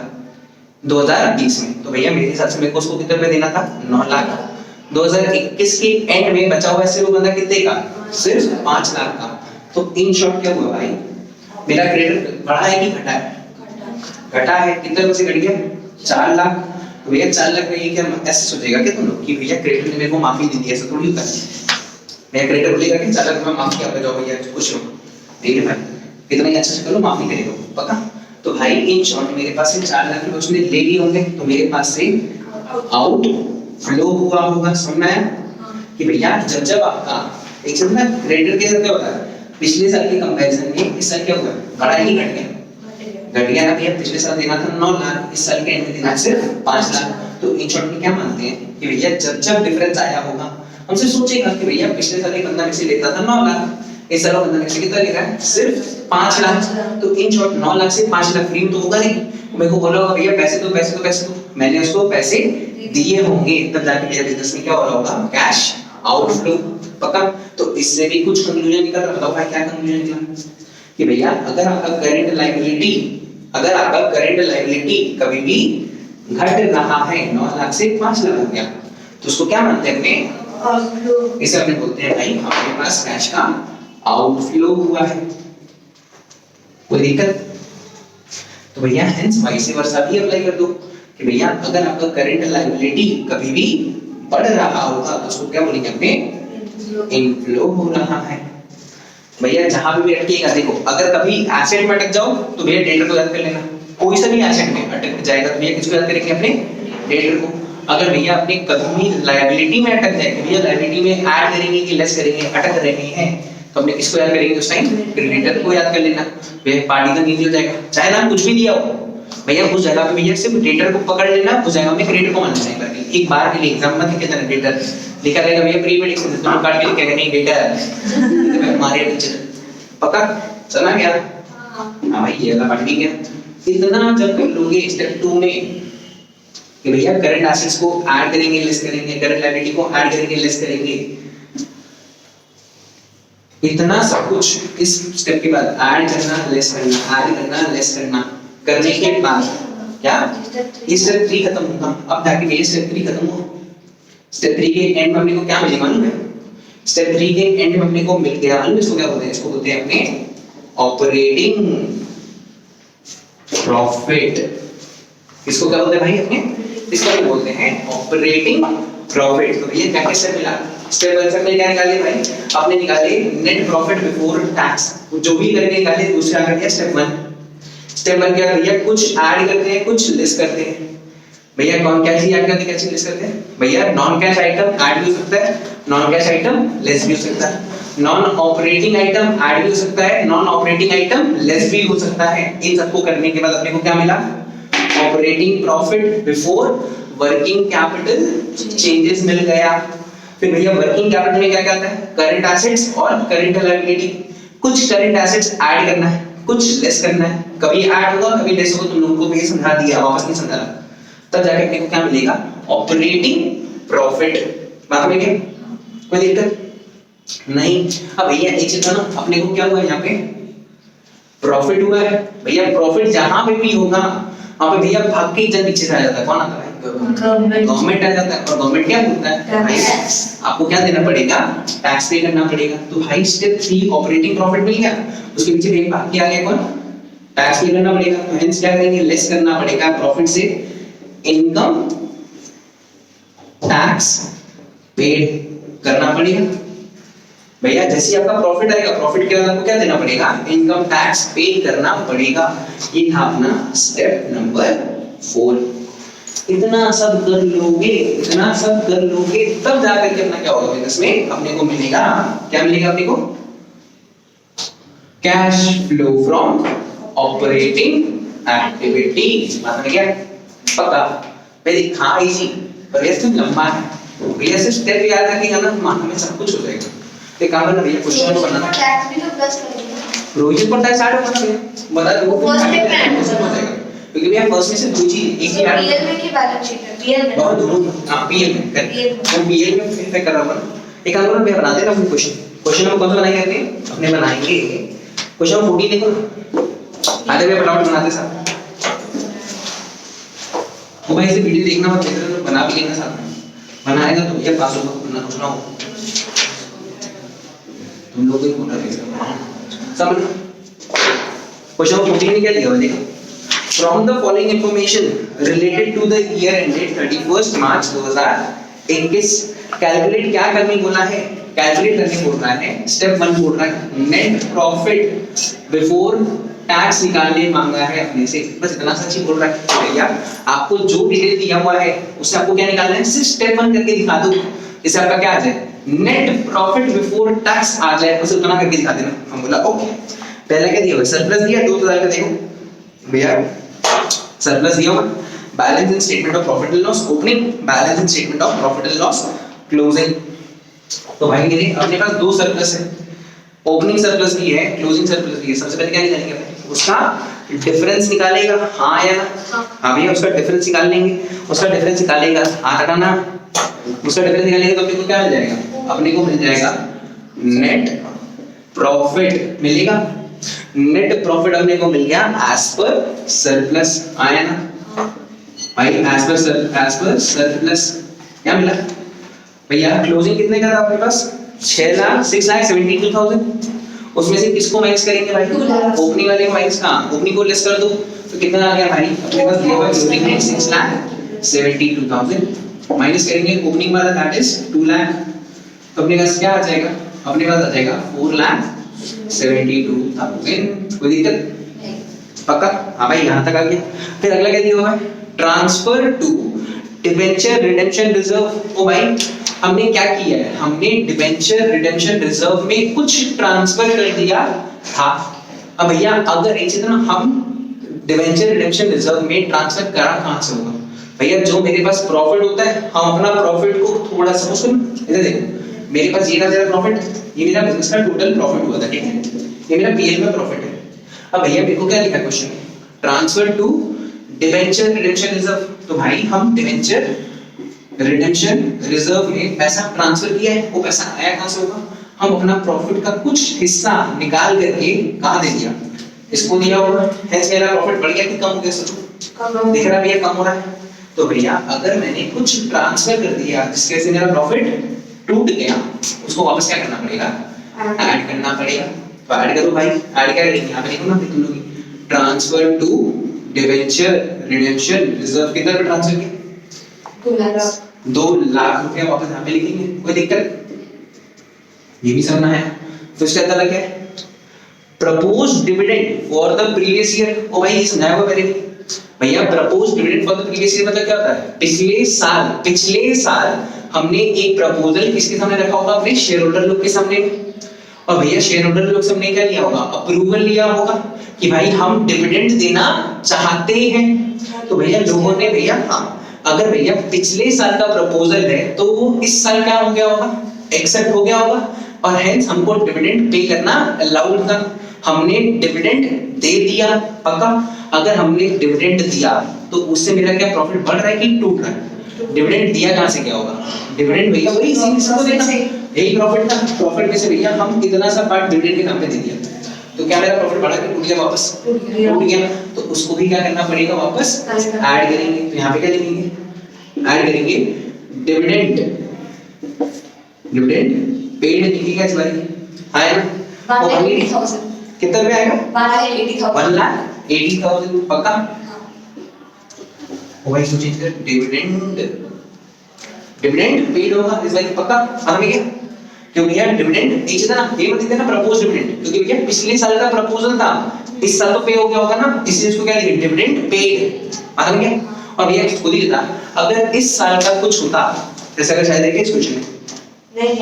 2020 में, तो भैया मेरे हिसाब से मेरे को उसको कितने रुपए देना था 9 लाख। 2021 के एंड में बचा हुआ है सिर्फ वो बंदा कितने का, सिर्फ 5 लाख का। तो इन शॉर्ट क्या हुआ भाई, मेरा क्रेडिट बढ़ा है कि घटा है, घटा है। कितने रुपए से घट गया 4 लाख। तो भैया 4 लाख में ये क्या ऐसे सोचेगा कि तुम लोग कि भैया क्रेडिटर ने मेरे को माफी दे दी, ऐसा थोड़ी होता है। मैं क्रेडिटर बोलेगा कि 4 लाख रुपए माफ किया, जाओ भैया खुश रहो, ठीक है भाई कितना ही अच्छा से करो माफ नहीं करेगा पक्का। तो भाई इन शॉर्ट मेरे पास से 4 लाख रुपए उसने ले लिए होंगे, तो मेरे पास से आउट फ्लो हुआ होगा। समझ में आया कि भैया जब जब आपका एक चीज ना क्रेडिटर के साथ क्या होता है, पिछले साल के कंपैरिजन में इस साल क्या हुआ, बड़ा ही घट गया, घट गया ना भैया। पिछले साल देना था 9 लाख, इस साल के एंड में देना सिर्फ 5 लाख। तो इन शॉर्ट में क्या मानते हैं कि भैया जब जब डिफरेंस आया होगा हमसे सोचेगा कि भैया पिछले साल एक बंदा मेरे से लेता था 9 लाख, इस साल बंदा मेरे से कितना ले रहा है सिर्फ 5 लाख। तो इन शॉर्ट 9 लाख से 5 लाख फ्री तो होगा नहीं। मेरे को बोला होगा भैया पैसे दो पैसे दो पैसे दो, मैंने उसको पैसे दिए होंगे, तब जाके मेरे बिजनेस में क्या हो रहा होगा, कैश आउटफ्लो पक्का। तो इससे भी कुछ कंक्लूजन निकल रहा, बताओ भाई क्या कंक्लूजन निकला कि भैया अगर आपका करंट लायबिलिटी कभी भी घट रहा है 9 लाख से 5 लाख हो गया, तो उसको क्या मानते हैं अपने, इसे अपने बोलते हैं भाई हमारे पास कैश का आउटफ्लो हुआ है। कोई दिक्कत? तो भैया हेंस वाइस वर्सा भी अप्लाई कर दो कि भैया अगर आपका करंट लायबिलिटी कभी भी बढ़ रहा होगा तो उसको क्या बोलेंगे अपने, इनफ्लो हो रहा है। भैया जहां भी अटकेगा, देखो अगर कभी एसेट में अटक जाओ तो भैया डेटर को याद कर लेना, कोई सा भी एसेट में अटक जाएगा तो भैया किसको याद करेंगे, अपने डेटर को। अगर भैया अपने कभी लायबिलिटी में अटक जाए, भैया लायबिलिटी में ऐड करेंगे कि लेस करेंगे, अटक रहे हैं तो अपने किसको याद करेंगे उस टाइम, क्रेडिटर को याद कर लेना। भैया पार्टी का नीचे हो जाएगा, चाहे ना कुछ भी दिया हो भैया उस जगह पे भैया सिर्फ डेटर को पकड़ लेना, उस जगह में क्रेडिटर को मानना चाहिए। एक बार के लिए एग्जाम मत लिखे जाना, डेटर लिखा रहेगा भैया प्रीपेड तुम कार्ड के लिए कहेंगे नहीं डेटर हमारे टीचर पक्का समझ गया। हां भाई ये वाला पार्ट ठीक है। इतना जब कर लोगे स्टेप 2 में कि भैया करंट एसेट्स को ऐड करेंगे लेस करेंगे, करंट लायबिलिटी को ऐड करेंगे लेस करेंगे, इतना सब कुछ इस स्टेप के बाद ऐड करना लेस करना, ऐड करना लेस करना करने के बाद क्या इस स्टेप 3 खत्म होगा। अब जाके ये स्टेप 3 खत्म हो, स्टेप 3 के एंड में अपने को क्या मिलेगा मालूम है, स्टेप 3 के एंड में अपने को मिल गया मालूम इसको क्या बोलते हैं, इसको बोलते हैं अपने ऑपरेटिंग प्रॉफिट। इसको क्या बोलते हैं भाई अपने, इसको भी बोलते हैं ऑपरेटिंग प्रॉफिट। तो ये क्या स्टेप मिला, स्टेप 1 से क्या निकाले भाई, आपने निकाले नेट प्रॉफिट बिफोर टैक्स, जो भी करके निकाले दूसरा कर दिया स्टेप 1। स्टेप 1 क्या भैया कुछ ऐड करते हैं कुछ लेस करते हैं। भैया कौन क्या चीज ऐड करते हैं क्या चीज लेस करते हैं, भैया नॉन कैश आइटम ऐड भी हो सकता है, नॉन कैश आइटम लेस भी हो सकता है, नॉन ऑपरेटिंग आइटम ऐड भी हो सकता है, नॉन ऑपरेटिंग आइटम लेस भी हो सकता है। इन सबको करने के बाद अपने को क्या मिला, operating profit before working capital changes मिल गया। फिर भैया वर्किंग कैपिटल में क्या क्या आता है, करंट एसेट्स और करंट लायबिलिटी। कुछ करंट एसेट्स ऐड करना है कुछ लेस करना है, कभी ऐड होगा कभी लेस होगा, तुम लोगों को भी समझा दिया वापस नहीं समझा, तब जाके अपने को क्या मिलेगा, ऑपरेटिंग प्रॉफिट। बात में क्या कोई दिक्कत नहीं। अब भैया एक चीज ना अपने को क्या हुआ यहाँ पे प्रॉफिट हुआ है, भैया प्रॉफिट जहां पे भी होगा वहां पे भैया भाग के जन पीछे से आ जाता है, कौन आता है, गवर्नमेंट आ जाता है। और गवर्नमेंट क्या बोलता है भाई आपको क्या देना पड़ेगा, टैक्स पे करना पड़ेगा। तो भाई स्टेप 3 ऑपरेटिंग प्रॉफिट मिल गया, उसके पीछे एक भाग के आ गया कौन, टैक्स पे करना पड़ेगा। तो हेंस क्या करेंगे, लेस करना पड़ेगा प्रॉफिट से इनकम टैक्स पेड करना पड़ेगा। भैया जैसे आपका प्रॉफिट आएगा प्रॉफिट के बाद आपको क्या देना पड़ेगा, इनकम टैक्स पे करना पड़ेगा। ये था अपना स्टेप नंबर 4। इतना सब कर लोगे, इतना सब कर लोगे तब जाकर के अपना क्या होगा बिजनेस में अपने को मिलेगा, क्या मिलेगा अपने को, cash flow from operating activities. मतलब क्या पक्का भाई था इजी पर ये सिर्फ लंबा है, भैया सिर्फ स्टेप याद रखके जाना मानो में सब कुछ हो जाएगा। एक काम करना भैया क्वेश्चन को बनाना, टैक्स भी तो प्लस लगेगा, रोहित पर टैक्स ऐड होगा ना भैया बता दो फर्स्ट में ऐड हो जाएगा, क्योंकि भैया फर्स्ट में से दो चीज एक ही ऐड पीएल में की बैलेंस शीट है, पीएल में बहुत दोनों हां पीएल में कर, PL में। वो पीएल में फिर पे कर रहा हूं एक काम करो भैया बनाते हैं ना अपने क्वेश्चन हम कौन सा बनाएंगे अपने बनाएंगे क्वेश्चन 14 देखो आते भैया फटाफट बनाते साथ वो भाई इसे वीडियो देखना मत बेहतर तो बना भी लेना साथ में बनाएगा तो भैया पास होगा वरना कुछ ना हो तुम लोग ही बोल रहे हो समझ क्वेश्चन 14 में क्या दिया हुआ है देखो From the following information related to the year ended 31st March 2021 calculate क्या करने बोला है कैलकुलेट करने बोल रहा है स्टेप 1 बोल रहा है नेट प्रॉफिट बिफोर टैक्स निकालने मांगा है अपने से बस इतना सा चीज बोल रहा है भैया आपको जो डिटेल दिया हुआ है उससे आपको क्या निकालना है सिर्फ स्टेप 1 करके दिखा दो इससे आपका क्या आ जाए नेट प्रॉफिट बिफोर टैक्स आ जाए बस उतना करके दिखा देना हम बोला ओके पहला क्या दिया हुआ सरप्लस दिया 2000 का देखो भैया सरप्लस दिया हुआ balance in statement of profit and loss opening balance in statement of profit and loss closing तो भाई मेरे अपने पास दो सरप्लस है ओपनिंग सरप्लस भी है क्लोजिंग सरप्लस भी है सबसे पहले क्या निकालेंगे उसका डिफरेंस निकालेगा हां या ना हां भैया उसका डिफरेंस निकाल लेंगे उसका डिफरेंस निकालेगा हां रखना उसका डिफरेंस निकालेंगे तो अपने को क्या मिल जाएगा अपने को मिल जाएगा नेट प्रॉफिट मिलेगा नेट प्रॉफिट अपने को मिल गया एज पर सरप्लस आया ना भाई एज पर सरप्लस क्या मिला भैया क्लोजिंग कितने का था आपके पास 6,72,000 उसमें से किसको माइनस करेंगे भाई ओपनिंग वाले को माइनस कहां ओपनिंग को लेस कर दो तो कितना आ गया भाई अपने पास दिया हुआ क्लोजिंग में 6,72,000 माइनस करेंगे ओपनिंग वाला दैट इज 2 लाख तो अपने पास क्या आ जाएगा अपने पास आ जाएगा 4,72,000 कोई दिक्कत पक्का हां भाई यहां तक आ गया फिर अगला क्या दिया हुआ है transfer to debenture redemption reserve ओ भाई हमने क्या किया है हमने डिबेंचर रिडेम्पशन रिजर्व में कुछ ट्रांसफर कर दिया था अब भैया अगर इसी तरह हम डिबेंचर रिडेम्पशन रिजर्व में ट्रांसफर करा कहां से होगा भैया जो मेरे पास प्रॉफिट होता है हम अपना प्रॉफिट को थोड़ा सा उसको इधर देखो मेरे पास ये था मेरा प्रॉफिट ये मेरा बिजनेस का टोटल प्रॉफिट हुआ था ठीक है ये मेरा पीएल में प्रॉफिट है अब भैया मेरे को क्या लिखा क्वेश्चन में transfer to debenture redemption reserve तो भाई हम डिबेंचर रिडेम्पशन रिजर्व में पैसा ट्रांसफर किया है वो पैसा आया कहां से होगा हम अपना प्रॉफिट का कुछ हिस्सा निकाल करके कहां दे दिया इसको दिया होगा हेंस मेरा प्रॉफिट बढ़ गया कि कम हो गया सोचो दिख रहा भैया कम हो रहा है तो भैया अगर मैंने कुछ ट्रांसफर कर दिया जिसकी वजह से मेरा प्रॉफिट टूट गया उसको वापस क्या करना पड़ेगा ऐड करना पड़ेगा तो ऐड करो भाई ऐड क्या करेंगे यहां पे लिखो ना तुम लोग transfer to debenture redemption reserve कितना पे ट्रांसफर किया 2 लाख रुपया वापस यहां पे लिखेंगे कोई दिक्कत ये भी समझना है तो इसका अंदर लग गया proposed dividend for the previous year ओ भाई ये समझाया हुआ पहले भैया proposed dividend for the previous year मतलब क्या होता है पिछले साल हमने एक प्रपोजल किसके सामने रखा होगा अपने शेयर होल्डर लोग के सामने और भैया शेयर होल्डर लोग से हमने क्या लिया होगा अप्रूवल लिया होगा कि भाई हम डिविडेंड देना चाहते हैं तो भैया लोगों ने भैया हाँ अगर भैया पिछले साल का प्रपोजल है तो वो इस साल क्या हो गया होगा एक्सेप्ट हो गया होगा और हेंस हमको डिविडेंड पे करना अलाउड था हमने डिविडेंड दे दिया पक्का अगर हमने डिविडेंड दिया तो उससे मेरा क्या प्रॉफिट बढ़ रहा है कि टूट रहा है डिविडेंड दिया कहां से क्या होगा डिविडेंड भैया वही इसको देना यही प्रॉफिट था प्रॉफिट में से भैया हम इतना सा पार्ट डिविडेंड के नाम पे दे दिया तो क्या मेरा प्रॉफिट बढ़ा कि टूट गया वापस टूट गया तो उसको भी क्या करना पड़ेगा वापस ऐड करेंगे तो यहां पे क्या लिखेंगे ऐड करेंगे डिविडेंड पेड लिखिएगा इस बार आया ना कितना रुपया आएगा 1,80,000 पक्का ओ भाई सोचिए इधर डिविडेंड पेड होगा इस बार पक्का समझ गए क्योंकि यार डिविडेंड नीचे था ना ये मत देना प्रपोज डिविडेंड क्योंकि भैया पिछले साल का प्रपोजल था इस साल तो पे हो गया होगा ना इसलिए इसको क्या लिखेंगे डिविडेंड पेड समझ गए और भैया खुद ही था अगर इस साल का कुछ होता जैसे अगर शायद देखिए इस क्वेश्चन में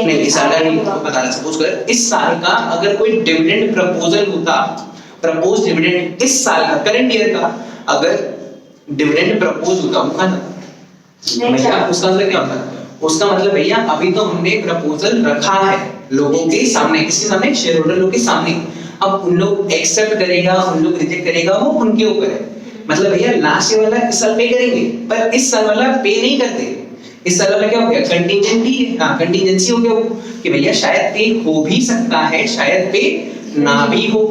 नहीं इस साल का नहीं बता रहा सपोज कर इस साल का अगर कोई डिविडेंड प्रपोजल होता प्रपोज डिविडेंड इस साल का करंट ईयर का अगर डिविडेंड प्रपोज होता वो था भैया उसका मतलब क्या होता उसका मतलब भैया अभी तो हमने प्रपोजल रखा है लोगों के सामने किसके सामने शेयर होल्डर लोग के सामने अब उन लोग एक्सेप्ट करेगा उन लोग रिजेक्ट करेगा वो उनके ऊपर है मतलब भैया लास्ट ईयर वाला इस साल पे करेंगे पर इस साल वाला पे नहीं करते इस साल में क्या हो गया, कंटीजेंटी, हाँ कंटीजेंसी हो गया वो, कि भैया शायद पे हो भी सकता है, शायद पे ना भी हो।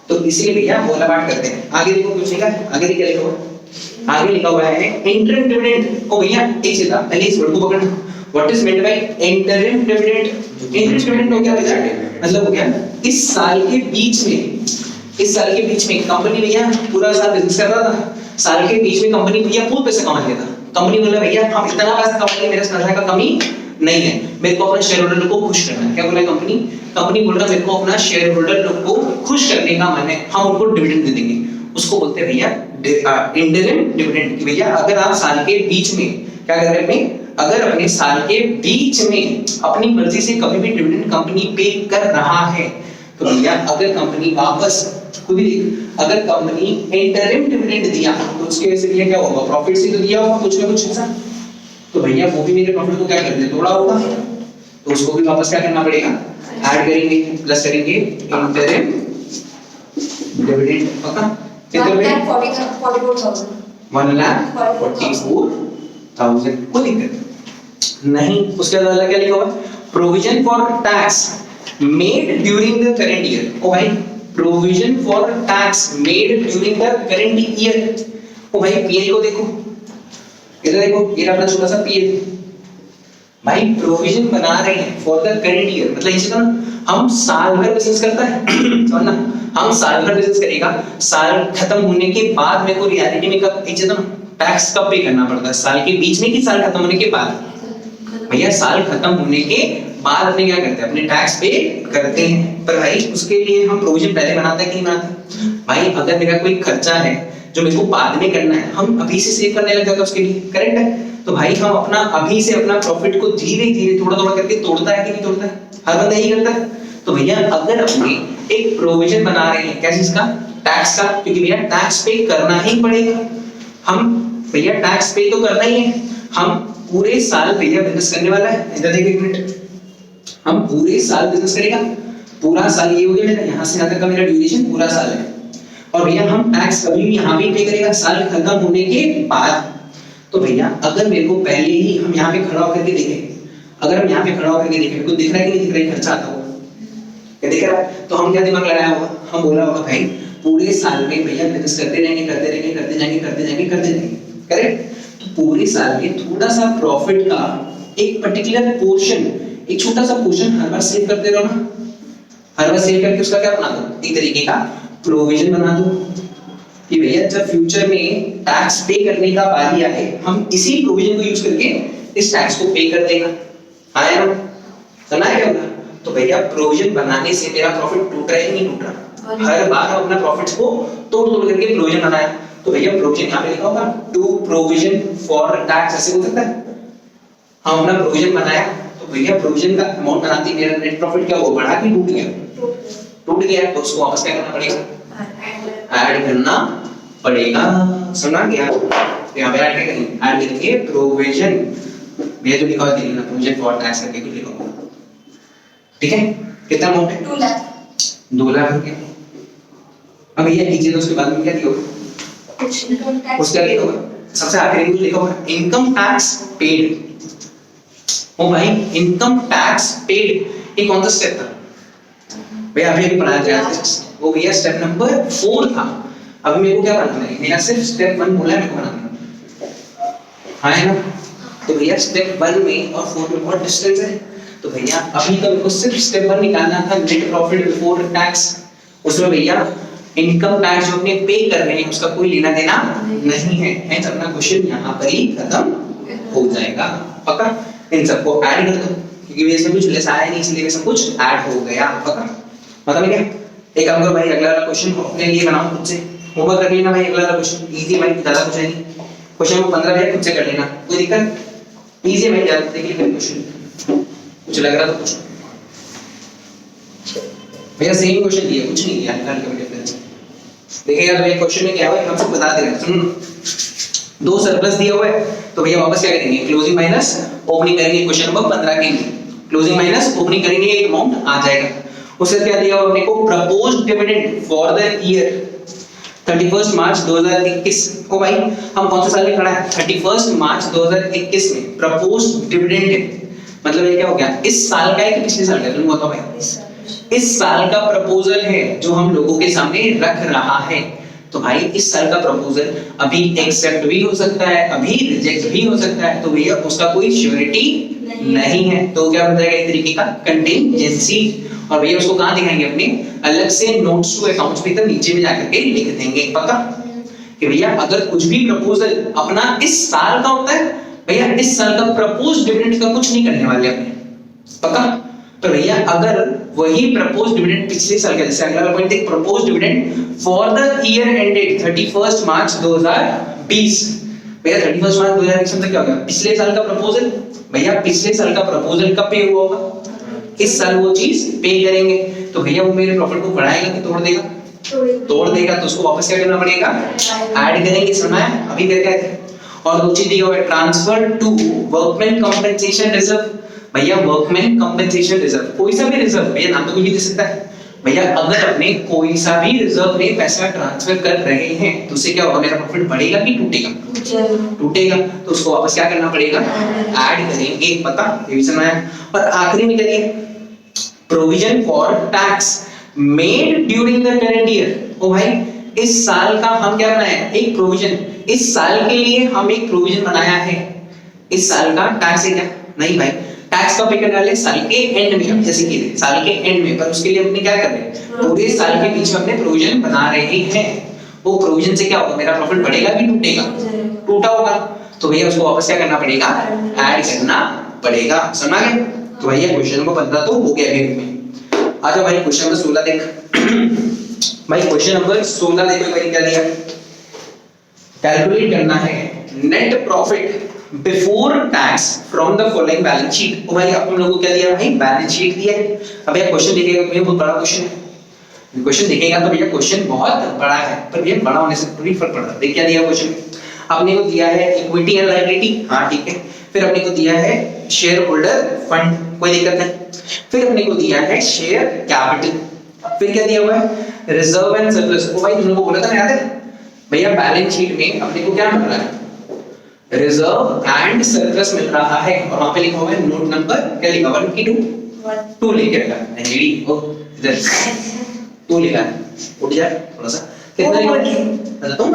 तो इसीलिए भैया बोला बात करते हैं। आगे देखो कुछ लिखा है, आगे क्या लिखा हुआ है, आगे लिखा हुआ है इंटरिम डिविडेंड। ओ भैया एक चीज था, पहले इस वर्ड को पकड़ना, what is meant by interim dividend. Interim dividend हो गया भैया, मतलब हो गया इस साल के बीच में, इस साल के बीच में कंपनी भैया पूरा साल बिजनेस कर रहा था, साल के बीच में कंपनी भैया खूब पैसा कमा लेता, कंपनी बोला भैया हम इतना पैसा कमा लिए, मेरे पैसा का कमी नहीं है, मेरे को अपना शेयर होल्डर को खुश करना है। क्या बोला कंपनी, कंपनी बोल रहा है मेरे को अपना शेयर होल्डर लोग को खुश करने का मन है, हम उनको डिविडेंड दे देंगे। उसको बोलते हैं भैया इंटरिम डिविडेंड। कि भैया अगर आप साल के बीच में क्या कर रहे हैं, अगर अपने साल के बीच में अपनी मर्जी से कभी भी डिविडेंड कंपनी पे कर रहा है, तो भैया अगर कंपनी वापस खुद ही, अगर कंपनी इंटरिम डिविडेंड दिया तो उसके वजह से भैया क्या होगा, प्रॉफिट से तो दिया होगा कुछ ना कुछ हिस्सा, तो भैया वो भी मेरे प्रॉफिट को क्या कर दे, थोड़ा होगा, तो उसको भी वापस क्या करना पड़ेगा, ऐड करेंगे, प्लस करेंगे इंटरिम डिविडेंड। पक्का कितने में 1,44,000 1,44,000 कोई दिक्कत नहीं। उसके बाद क्या लिखा हुआ है, provision for tax made during the current year. ओ भाई provision for tax made during the current year. ओ भाई पीएल को देखो, इधर देखो, ये अपना छोटा सा पीएल, भाई प्रोविजन बना रहे हैं फॉर द करंट ईयर, मतलब इसे ना हम साल भर बिजनेस करता है समझना, हम साल भर बिजनेस करेगा, साल खत्म होने के बाद मेरे को रियलिटी में कब एक चीज टैक्स कब पे करना पड़ता है, साल के बीच में कि साल खत्म होने के बाद। भैया साल खत्म होने के बाद अपने क्या करते हैं, अपने टैक्स पे करते हैं। पर भाई उसके लिए हम प्रोविजन पहले बनाते हैं कि नहीं बनाते। भाई अगर मेरा कोई खर्चा है जो मेरे को बाद में करना है, हम अभी से सेव करने लग जाते हैं उसके लिए, करेक्ट है। तो भाई हम अपना अभी से अपना प्रॉफिट को धीरे धीरे थोड़ा थोड़ा करके तोड़ता है कि नहीं तोड़ता है, हर बंदा यही करता है। तो भैया अगर अपने एक प्रोविजन बना रहे हैं कैसे, इसका टैक्स का, क्योंकि भैया टैक्स पे करना ही पड़ेगा, हम भैया टैक्स पे तो करना ही है, हम पूरे साल भैया बिजनेस करने वाला है। इधर देखिए एक मिनट, हम पूरे साल बिजनेस करेगा, पूरा साल ये हो गया मेरा, यहाँ से यहाँ तक का मेरा ड्यूरेशन पूरा साल है। और भैया हम टैक्स कभी भी यहाँ पे पे करेगा साल खत्म होने के बाद। तो भैया अगर मेरे को पहले ही हम यहाँ पे खड़ा होकर के देखें, अगर हम यहाँ पे खड़ा होकर के देखें, मेरे को दिख रहा है कि नहीं दिख रहा है खर्चा आता हुआ, क्या दिख रहा है, तो हम क्या दिमाग लगाया होगा, हम बोला होगा भाई पूरे साल में भैया बिजनेस करते रहेंगे करते रहेंगे करते जाएंगे करते जाएंगे करते जाएंगे, करेक्ट। तो पूरे साल में थोड़ा सा प्रॉफिट का एक पर्टिकुलर पोर्शन, एक छोटा सा पोर्शन हर बार सेव करते रहो ना, हर बार सेव करके उसका क्या बना दो, एक तरीके का प्रोविजन बना दो कि भैया जब फ्यूचर में टैक्स पे करने का बारी आए, हम इसी प्रोविजन को यूज करके इस टैक्स को पे कर देगा। आया ना, सुना है क्या बोला। तो भैया प्रोविजन बनाने से मेरा प्रॉफिट टूट रहा है कि नहीं टूट रहा, हर बार हम अपना प्रॉफिट्स को तोड़ तोड़ करके प्रोविजन बनाया। तो भैया प्रोविजन यहाँ पे लिखा होगा टू प्रोविजन फॉर टैक्स, ऐसे हो सकता है, हम अपना प्रोविजन बनाया, तो भैया प्रोविजन का अमाउंट बनाते ही मेरा नेट प्रॉफिट क्या हुआ, बढ़ा कि टूट गया, टूट गया, तो उसको वापस क्या करना पड़ेगा, ऐड करना पड़ेगा। सुना गया, तो यहाँ पे ऐड क्या करेंगे, ऐड करेंगे प्रोविजन, भैया जो लिखा हुआ है ना प्रोविजन फॉर टैक्स करके कुछ लिखा हुआ, ठीक है। कितना अमाउंट है, 2 लाख, 2 लाख रुपए। अब भैया नीचे तो उसके बाद में क्या दिया होगा, उसका लिखा होगा सबसे आखिरी में लिखा होगा इनकम टैक्स पेड। ओ भाई इनकम टैक्स पेड ये कौन सा स्टेप था भैया, अभी पढ़ाया गया था वो भैया स्टेप नंबर 4 था। अभी मेरे को क्या बनाना है, मेरा सिर्फ स्टेप 1 बोला है मेरे को बनाना, हाँ है ना। तो भैया स्टेप 1 में और 4 में बहुत डिस्टेंस है, तो भैया अभी तो मेरे को सिर्फ स्टेप 1 निकालना था, नेट प्रॉफिट बिफोर टैक्स। उसमें भैया इनकम टैक्स जो अपने पे कर रहे हैं उसका कोई लेना देना नहीं है, हेंस अपना क्वेश्चन यहाँ पर ही खत्म हो जाएगा। पक्का, इन सबको ऐड कर दो क्योंकि इसमें कुछ लेस आया नहीं, इसलिए सब कुछ ऐड हो गया। पक्का, मतलब क्या, एक काम करो भाई, अगला वाला क्वेश्चन अपने लिए बनाओ खुद से, होमवर्क कर लेना भाई। अगला वाला क्वेश्चन इजी भाई, ज्यादा कुछ है नहीं, क्वेश्चन को 15 मिनट खुद से कर लेना, कोई दिक्कत, इजी भाई। ज्यादा देखिए क्वेश्चन कुछ लग रहा तो कुछ भैया सेम क्वेश्चन दिया, कुछ नहीं दिया, हल्का हल्का डिफरेंस देखिएगा। तो ये क्वेश्चन में क्या हुआ हम सबको बता दे रहे हैं, सुनो 2 सरप्लस दिया हुआ है, तो भैया वापस क्या करेंगे, क्लोजिंग माइनस ओपनिंग करेंगे। क्वेश्चन नंबर 15 के लिए क्लोजिंग माइनस ओपनिंग करेंगे, एक अमाउंट आ जाएगा। उससे क्या दिया हुआ अपने को, proposed dividend for the year, 31 मार्च 2021 को भाई हम कौन से साल में खड़ा है 31 मार्च 2021 में प्रपोज्ड डिविडेंड है, मतलब ये क्या हो गया इस साल का है कि पिछले साल का, तुम बताओ भाई। इस साल का प्रपोजल है जो हम लोगों के सामने रख रहा है। तो भाई इस साल का प्रपोजल अभी एक्सेप्ट भी हो सकता है, अभी रिजेक्ट भी हो सकता है, तो भैया उसका कोई श्योरिटी नहीं है, तो क्या बन जाएगा एक तरीके का कंटिंजेंसी। और भैया उसको कहां दिखाएंगे अपने अलग से नोट्स टू अकाउंट्स में, तो नीचे में जाकर के लिख देंगे पक्का कि भैया अगर कुछ भी प्रपोजल अपना इस साल का होता है, भैया इस साल का प्रपोज्ड डिविडेंड का कुछ नहीं करने वाले अपने पक्का। तो भैया अगर वही प्रपोज्ड डिविडेंड पिछले साल का, जैसे अगला पॉइंट देख proposed dividend for the year ended 31 मार्च 2020, भैया 31 मार्च 2020 में क्या हो गया पिछले साल का प्रपोजल, भैया पिछले साल का प्रपोजल कब पे हुआ होगा, इस साल वो चीज पे करेंगे, तो भैया वो मेरे प्रॉफिट को बढ़ाएगा कि तोड़ देगा, तोड़ देगा, तो उसको वापस क्या करना पड़ेगा ऐड करेंगे, सुना है अभी करके आए थे। और दो चीज दिया हुआ है transfer to workman compensation reserve, भैया वर्कमैन कंपनसेशन रिजर्व कोई सा भी रिजर्व, भैया नाम तो कुछ भी दे सकता है, भैया अगर अपने कोई सा भी रिजर्व में पैसा ट्रांसफर कर रहे हैं तो उससे क्या होगा मेरा प्रॉफिट बढ़ेगा कि टूटेगा, टूटेगा, तो उसको वापस क्या करना पड़ेगा ऐड करेंगे, पता ये भी सुना है। और आखिरी में करिए provision for tax made during the current year, ओ भाई इस साल का हम क्या बनाए एक प्रोविजन, इस साल के लिए हम एक प्रोविजन बनाया है, इस साल का टैक्स है क्या नहीं भाई, टैक्स का पे करने वाले साल के एंड में, जैसे कि साल के एंड में, पर उसके लिए अपने क्या कर रहे हैं पूरे साल के बीच में अपने प्रोविजन बना रहे हैं, वो प्रोविजन से क्या होगा मेरा प्रॉफिट बढ़ेगा कि टूटेगा, टूटा होगा, तो भैया उसको वापस क्या करना पड़ेगा ऐड करना पड़ेगा, समझ गए। तो भैया क्वेश्चन नंबर 15 तो हो गया अभी में। आजा भाई क्वेश्चन नंबर 16 देख भाई क्वेश्चन नंबर 16 देखो भाई क्या दिया, कैलकुलेट करना है net profit before tax from the following balance sheet. ओ भाई आप तुम लोगों को क्या दिया भाई बैलेंस शीट दिया है। अब ये क्वेश्चन देखेगा तो ये बहुत बड़ा क्वेश्चन है, क्वेश्चन देखेगा तो भैया क्वेश्चन बहुत बड़ा है, पर ये बड़ा होने से थोड़ी फर्क पड़ता है। देख क्या दिया क्वेश्चन, आपने को दिया है इक्विटी एंड लायबिलिटी, हां ठीक है, फिर अपने को दिया है शेयर होल्डर फंड, कोई दिक्कत नहीं, फिर अपने को दिया है शेयर कैपिटल, फिर क्या दिया हुआ है रिजर्व एंड सरप्लस। ओ भाई तुम लोगों को बोला था ना याद है भैया बैलेंस शीट में अपने को क्या मिल रहा है रिजर्व एंड सरप्लस मिल रहा है, और वहां पे लिखा हुआ है नोट नंबर क्या लिखा हुआ है 2 लिख के रखा है एडी ओ इधर 2 लिखा है, उठ जा थोड़ा सा कितना लिखा तुम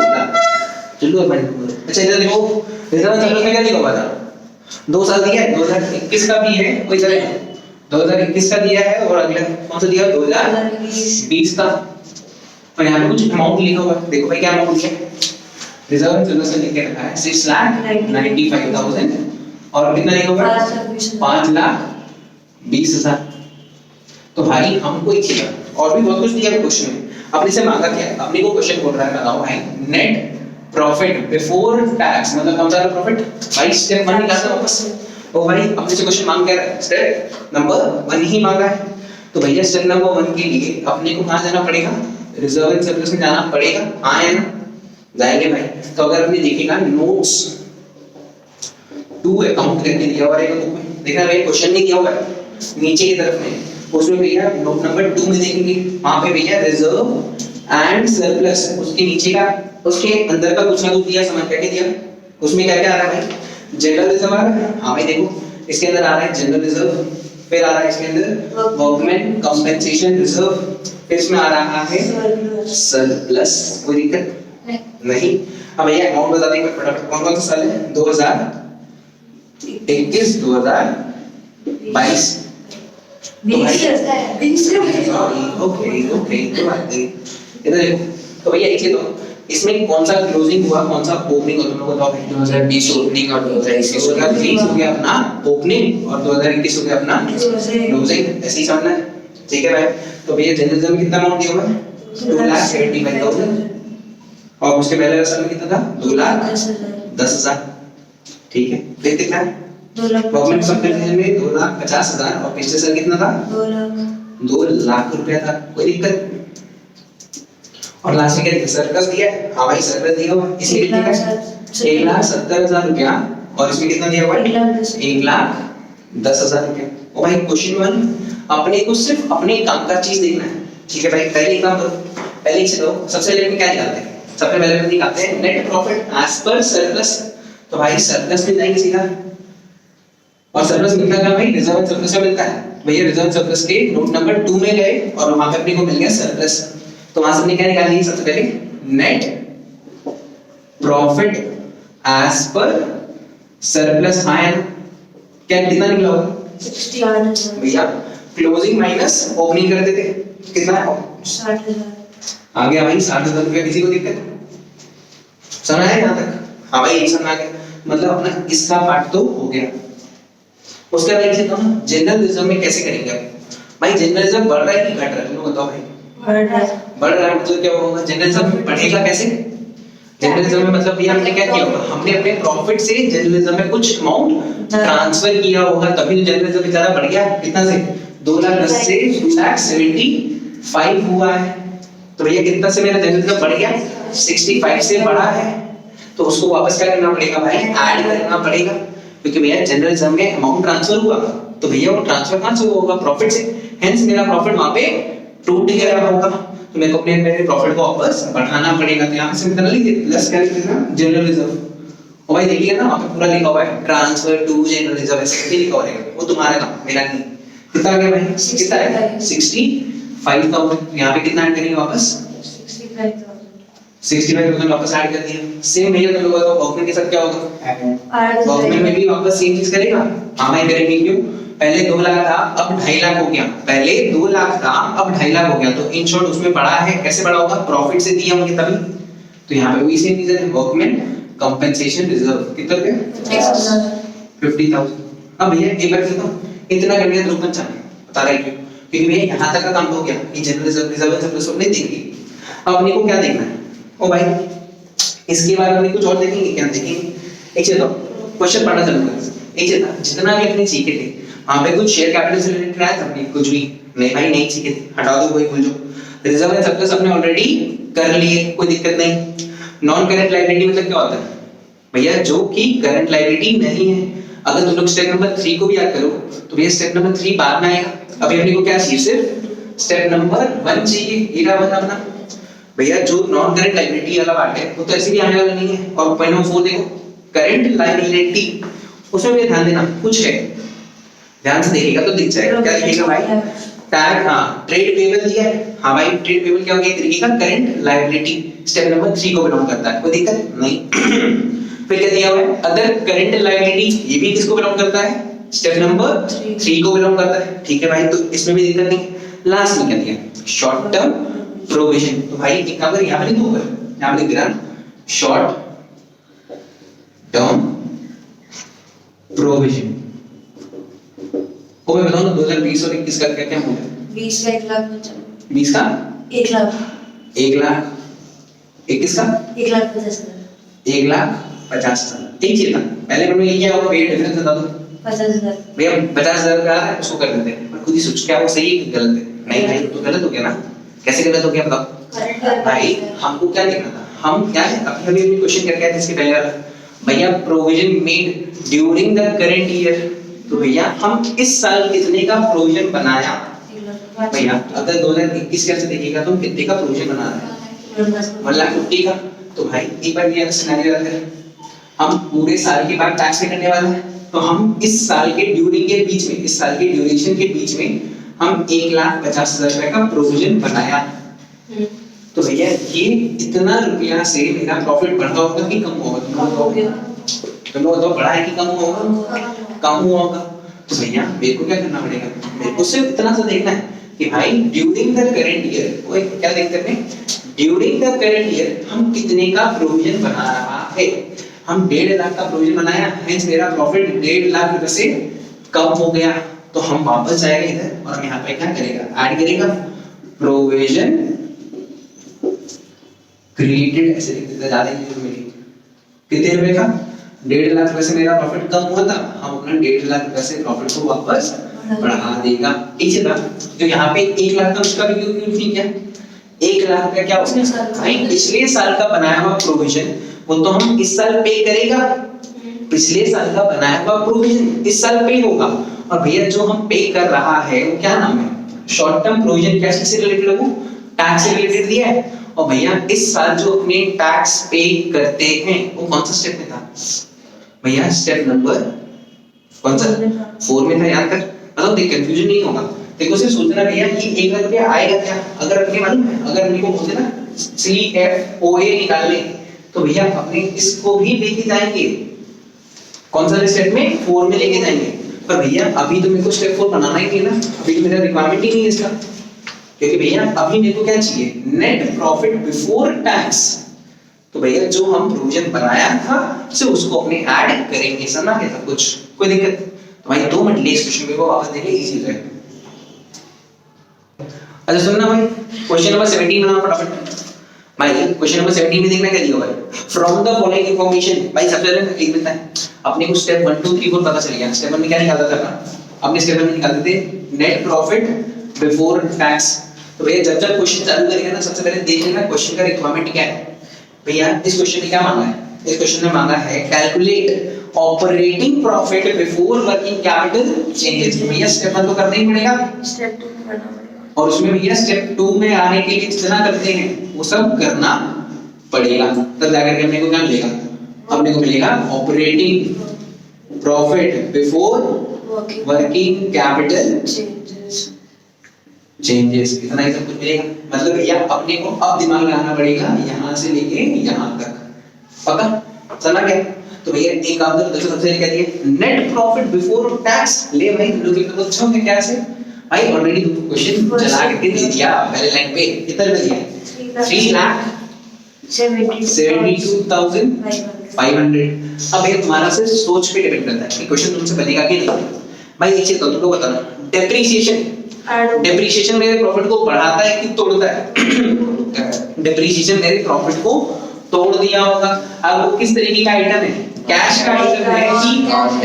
चलो अपन अच्छा इधर देखो रिजर्व एंड सरप्लस में क्या लिखा हुआ था 2 साल दिया है 2021 का भी है, कोई तरह 2021 का दिया है और अगला कौन सा दिया 2020 का, और यहाँ पे कुछ अमाउंट लिखा हुआ है, देखो भाई क्या अमाउंट लिखा है रिजर्व एंड सरप्लस लिख के रखा है 6,95,000 और कितना लिखा हुआ है 5,20,000। तो भाई हमको एक चीज और भी बहुत कुछ दिया है क्वेश्चन में, अपने से मांगा क्या है, अपने को क्वेश्चन बोल रहा है बताओ भाई नेट प्रॉफिट बिफोर टैक्स मतलब कौन सा प्रॉफिट भाई स्टेप 1 निकालना वापस, तो भाई अपने से क्वेश्चन मांग क्या रहा है स्टेप नंबर 1 ही मांगा है, तो भैया स्टेप नंबर 1 के लिए अपने को कहां जाना पड़ेगा रिजर्व एंड सरप्लस में जाना पड़ेगा, हां है ना जाएंगे भाई। तो अगर आपने देखेगा नोट्स टू अकाउंट करके दिया हुआ है बुक में, देखना भाई क्वेश्चन नहीं दिया हुआ है नीचे की तरफ में, उसमें भैया नोट नंबर 2 में देखेंगे वहां पे भैया रिजर्व एंड सरप्लस, उसके नीचे का उसके अंदर का कुछ ना कुछ दिया, समझ क्या दिया, उसमें क्या क्या आ रहा है भाई जनरल रिजर्व आ रहा है, हां भाई देखो इसके अंदर आ रहा है जनरल रिजर्व, फिर आ रहा है इसके अंदर वर्कमैन कंपनसेशन रिजर्व, फिर इसमें आ रहा है सरप्लस, कोई दिक्कत नहीं। अब भैया अमाउंट बता देंगे फटाफट, कौन कौन सा साल है 2021 2022 ओके तो बात नहीं इधर देखो, तो भैया एक चीज तो इसमें कौन सा क्लोजिंग हुआ कौन सा ओपनिंग हो, तुम लोग बताओ 2020 ओपनिंग और 2021 हो गया अपना ओपनिंग और 2021 हो गया अपना क्लोजिंग, ऐसे ही समझना है ठीक है भाई। तो भैया जनरल रिजर्व में कितना अमाउंट दिया हुआ है 2,75,000 और उसके पहले साल में कितना था 2,10,000 ठीक है, फिर कितना गवर्नमेंट कंपनी में 2,50,000 और पिछले साल कितना था 2 लाख रुपया था, कोई दिक्कत। और लास्ट में क्या सरप्लस दिया है, हां भाई सरप्लस दिया हुआ इसमें कितना है 1,70,000 रुपया और इसमें कितना दिया हुआ है 1,10,000 रुपया। ओ भाई क्वेश्चन 1 अपने को सिर्फ अपने काम का चीज देखना है ठीक है भाई। पहले एक काम करो, पहले इसे दो सबसे पहले क्या निकालते हैं सबसे पहले अपन निकालते हैं net profit as per surplus. तो भाई सरप्लस में जाएंगे सीधा, और सरप्लस मिलता क्या भाई, रिजर्व एंड सरप्लस में मिलता है। भैया रिजर्व एंड सरप्लस के नोट नंबर 2 में गए और वहां पे अपने को मिल गया सरप्लस। तो वहां से हमने क्या निकाली, सबसे पहले net profit as per surplus. हाँ है ना, क्या कितना निकला होगा 60,000 भैया, क्लोजिंग माइनस ओपनिंग करते थे, कितना है 60,000 आ गया भाई 60,000 रुपया। किसी को दिक्कत समझ आया यहाँ तक? हाँ भाई एक समझ आ गया, मतलब अपना इसका पार्ट तो हो गया। उसके बाद एक हम जनरल रिजर्व में कैसे करेंगे भाई, जनरल रिजर्व बढ़ रहा है कि घट रहा है, तुम बताओ भाई। बढ़ रहा है मतलब क्या होगा, जनरल रिजर्व बढ़ेगा कैसे? जनरल रिजर्व में मतलब भैया हमने क्या किया होगा, हमने अपने प्रॉफिट से जनरल रिजर्व में कुछ अमाउंट ट्रांसफर किया होगा, तभी जनरल रिजर्व बेचारा बढ़ गया। कितना से 2,10,000 से 2,75,000 हुआ है। तो भैया कितना से मेरा जनरल रिजर्व बढ़ गया, 65 से बढ़ा है। तो उसको वापस क्या करना पड़ेगा भाई, ऐड करना पड़ेगा, क्योंकि भैया जनरल रिजर्व में अमाउंट ट्रांसफर हुआ, तो भैया वो ट्रांसफर कहां से होगा, प्रॉफिट से। हेंस मेरा प्रॉफिट वहां पे टूट गया होगा, तो मेरे को अपने मेरे प्रॉफिट को वापस बढ़ाना पड़ेगा। तो यहां से मतलब लिख दे प्लस क्या लिख देना, जनरल रिजर्व। और भाई देखिए ना वहां पे पूरा लिखा हुआ है ट्रांसफर टू जनरल रिजर्व, ऐसे लिखा हुआ है, वो तुम्हारा काम मेरा नहीं। कितना आ गया भाई, कितना है 65,000। यहां पे कितना ऐड करेंगे वापस, 65,000 वापस ऐड कर दिया। सेम भैया तुम लोगों का वर्कमैन के साथ क्या होगा, वर्कमैन में भी वापस सेम चीज करेगा। हां भाई करेंगे, क्यों, पहले 2 लाख था अब 2.5 लाख हो गया, पहले 2 लाख था अब 2.5 लाख हो गया, तो इन शॉर्ट उसमें बढ़ा है। कैसे बढ़ा होगा, प्रॉफिट से दिया होंगे तभी। तो यहाँ पे वही सेम चीज है, वर्कमैन कंपेंसेशन रिजर्व कितना हो गया 50,000। अब भैया एक बार देखो, इतना कर दिया ध्रुवन चाहे बता रहा है क्यों, क्योंकि भैया यहाँ तक का काम हो गया, ये जनरल रिजर्व रिजर्व सरप्लस नहीं देख ली। अब अपने को क्या देखना है, ओ भाई इसके बाद अपने कुछ और देखेंगे, क्या देखेंगे, एक चीज तो क्वेश्चन पढ़ना चालू कर। एक चीज जितना भी अपने सीखे थे वहां पे कुछ शेयर कैपिटल से रिलेटेड आया था अपने, कुछ भी नहीं भाई नहीं सीखे थे, हटा दो कोई भूल जो। रिजर्व एंड सरप्लस अपने ऑलरेडी कर लिए, कोई दिक्कत नहीं। नॉन करंट लायबिलिटी मतलब क्या होता है भैया, जो कि करंट लायबिलिटी नहीं है। अगर तुम लोग स्टेप नंबर 3 को भी याद करो तो भैया स्टेप नंबर 3 बाद में आएगा, अभी अपने को क्या चाहिए, सिर्फ स्टेप नंबर 1 चाहिए। ये क्या बना अपना भैया, जो नॉन करंट लायबिलिटी वाला पार्ट है वो तो ऐसे भी आने वाला नहीं है। और पॉइंट नंबर 4 देखो, करंट लायबिलिटी, उसमें भी ध्यान देना कुछ है, ध्यान से देखिएगा तो दिख जाएगा। क्या दिखेगा भाई, टैग, हाँ ट्रेड पेबल दिया है, हाँ भाई ट्रेड पेबल क्या हो गया, तरीके का करंट लायबिलिटी, स्टेप नंबर 3 को बिलोंग करता है, कोई दिक्कत नहीं। फिर क्या दिया हुआ है, अदर करंट लायबिलिटी, ये भी किसको बिलोंग करता है, स्टेप नंबर 3 को बिलोंग करता है, ठीक है भाई, तो इसमें भी दिक्कत नहीं। लास्ट में क्या दिया, शॉर्ट टर्म प्रोविजन। तो भाई एक काम कर, यहां पे लिख दो, यहां पे लिख देना शॉर्ट टर्म प्रोविजन। मैं बताऊं ना 2020 और 21 का क्या क्या हुआ है, 20 का 1 लाख 20 का 1 लाख 1 लाख, 21 का 1,50,000 1,50,000। एक चीज था पहले मैंने ये क्या होगा, वेट डिफरेंस बता दो 50,000 भैया, 50,000 का है उसको कर देते हैं, पर खुद ही सोच क्या वो सही है कि गलत है। नहीं भाई तो गलत हो गया ना, कैसे गलत हो गया बताओ भाई। हमको क्या देखना था, हम क्या है अभी अभी क्वेश्चन करके आए थे इसके पहले वाला, भैया provision made during the current year. तो भैया हम इस साल कितने का प्रोविजन बनाया भैया, अगर 2021 के से देखिएगा तो कितने का प्रोविजन बना रहे हैं, 1,50,000 का। तो भाई एक बार ये सिनेरियो रहता है, हम पूरे साल के बाद टैक्स पे करने वाले हैं, तो हम इस साल के ड्यूरिंग के बीच में, इस साल के ड्यूरेशन के बीच में हम 1,50,000 रुपए का प्रोविजन बनाया। तो भैया ये इतना रुपया से मेरा प्रॉफिट बढ़ता होगा कि कम होगा, तुम लोग बताओ बढ़ा है कि कम होगा, कम हुआ होगा। तो भैया मेरे को क्या करना पड़ेगा, मेरे को सिर्फ इतना सा देखना है कि भाई ड्यूरिंग द करंट ईयर, वो क्या देखते हैं, ड्यूरिंग द करंट ईयर हम कितने का प्रोविजन बना रहा है। हम 1.5 लाख का प्रोविजन बनाया, हेंस मेरा प्रॉफिट 1.5 लाख रुपए से कम हो गया। तो हम वापस जाएंगे इधर और यहाँ पे क्या करेगा, ऐड करेगा प्रोविजन क्रिएटेड, ऐसे लिख देते ज्यादा ही मिली। कितने रुपए का, 1.5 लाख रुपए से मेरा प्रॉफिट कम हुआ था, हम अपना 1.5 लाख रुपए से प्रॉफिट को वापस बढ़ा देगा। इसी तरह जो यहाँ पे 1 लाख का उसका भी क्यों नहीं किया, 1 लाख का क्या भाई पिछले साल का बनाया हुआ प्रोविजन, वो तो हम इस साल पे करेगा, पिछले साल का बनाया हुआ प्रोविजन इस साल पे होगा। और भैया जो हम पे कर रहा है वो क्या नाम है, शॉर्ट टर्म प्रोविजन। क्या से रिलेटेड है वो, टैक्स से रिलेटेड दिया है। और भैया इस साल जो अपने टैक्स पे करते हैं वो कौन सा स्टेप में था भैया? स्टेप नंबर कौन सा? 4 में था, याद कर। मतलब देख कंफ्यूजन नहीं होगा, देखो सिर्फ सोचना भैया कि 1 लाख रुपया आएगा क्या। अगर अपने मालूम है, अगर अपने को बोलते ना CFOA निकालने, तो भैया अपने इसको भी लेके जाएंगे कौन सा स्टेप में? 4 में लेके जाएंगे। पर भैया अभी तो मेरे को स्टेप 4 बनाना ही नहीं ना, अभी तो मेरा रिक्वायरमेंट ही नहीं है इसका, क्योंकि भैया अभी मेरे को क्या चाहिए? Net profit before tax. तो भैया जो हम प्रोविजन बनाया था सिर्फ उसको अपने ऐड करेंगे, समझा क्या सब कुछ? कोई दिक्कत? तो भाई 2 मिनट ले इस क्वेश्चन को वापस देख ले, इजी है। अच्छा सुनना भाई, क्वेश्चन नंबर 17 बनाना फटाफट भाई। क्वेश्चन नंबर 17 में देखना क्या दिया हुआ है? फ्रॉम द फॉलोइंग इंफॉर्मेशन, भाई सबसे पहले लिख देता है अपने को स्टेप 1 2 3 4 पता चल गया। स्टेप 1 में क्या निकालता था अपना? अपने स्टेप 1 में निकालते थे नेट प्रॉफिट बिफोर टैक्स। तो भैया जब जब क्वेश्चन चालू करेंगे ना, सबसे पहले देख लेना क्वेश्चन का रिक्वायरमेंट क्या है। भैया इस क्वेश्चन में क्या मांगा है? इस क्वेश्चन में मांगा है calculate operating profit before working capital changes. भैया स्टेप 1 तो करना ही पड़ेगा, स्टेप 2 करना पड़ेगा, और उसमें भैया स्टेप 2 में आने के लिए जितना करते हैं वो सब करना पड़ेगा। तब जाकर के अपने को क्या मिलेगा? अपने को मिलेगा operating profit before working capital changes, इतना ही सब कुछ मिलेगा। मतलब भैया अपने को अब दिमाग लगाना पड़ेगा यहाँ से लेके यहाँ तक, पक्का समझ गया? तो भैया एक काम करो, सबसे पहले क्या दिया? Net profit before tax. ले भाई तुम लोग तो अच्छा होंगे क्या से भाई, ऑलरेडी तुमको क्वेश्चन चला के दे दिया पहले लाइन पे। कितना दिया? 3,72,500। अब ये तुम्हारा से सोच पे डिपेंड करता है कि क्वेश्चन तुमसे बनेगा कि नहीं। भाई एक चीज तुमको बताना, डेप्रिसिएशन मेरे प्रॉफिट को बढ़ाता है कि तोड़ता है? डेप्रिसिएशन मेरे प्रॉफिट को तोड़ दिया होगा। अब वो किस तरीके का आइटम है? कैश का आइटम है कि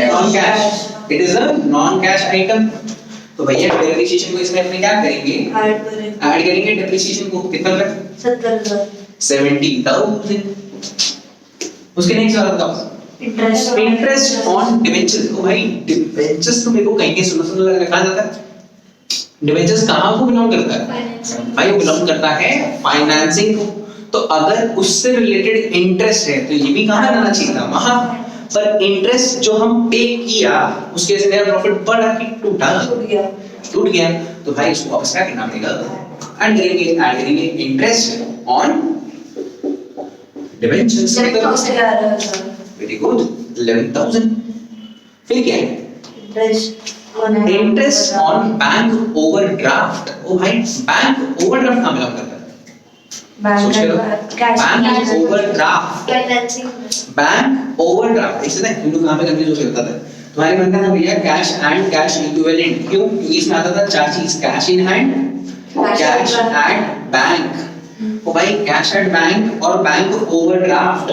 non cash? It is a non cash item. तो भैया डेप्रिसिएशन को इसमें अपने क्या करेंगे? ऐड करेंगे डेप्रिसिएशन को। कितना तक? 70,000। उसके नेक्स्ट वाला बताओ, इंटरेस्ट ऑन डिबेंचर्स। तो भाई डिबेंचर्स तो मेरे को कहीं के सुना लग रहा जाता है। डिबेंचर्स कहाँ को बिलोंग करता है भाई? वो बिलोंग करता है फाइनेंसिंग को। तो अगर उससे रिलेटेड इंटरेस्ट है तो ये भी कहाँ रहना चाहिए था? वहां पर। इंटरेस्ट जो हम पे किया उसके से मेरा प्रॉफिट बढ़ा कि टूटा? टूट गया। तो भाई इसको वापस क्या करना पड़ेगा? ऐड करेंगे interest on debentures. Very good, 11,000। फिर क्या है? Interest on bank overdraft. ओ भाई बैंक ओवरड्राफ्ट कहाँ बिलोंग करता है? Bank overdraft, bank overdraft. इससे तुम लोग कहाँ पे कंफ्यूज हो जाता था? तुम्हारे मन में भैया कैश एंड कैश इक्विवेलेंट। क्यों? क्योंकि इसमें आता था 4 चीज, cash in hand, cash at bank. ओ भाई कैश एट बैंक और बैंक ओवरड्राफ्ट,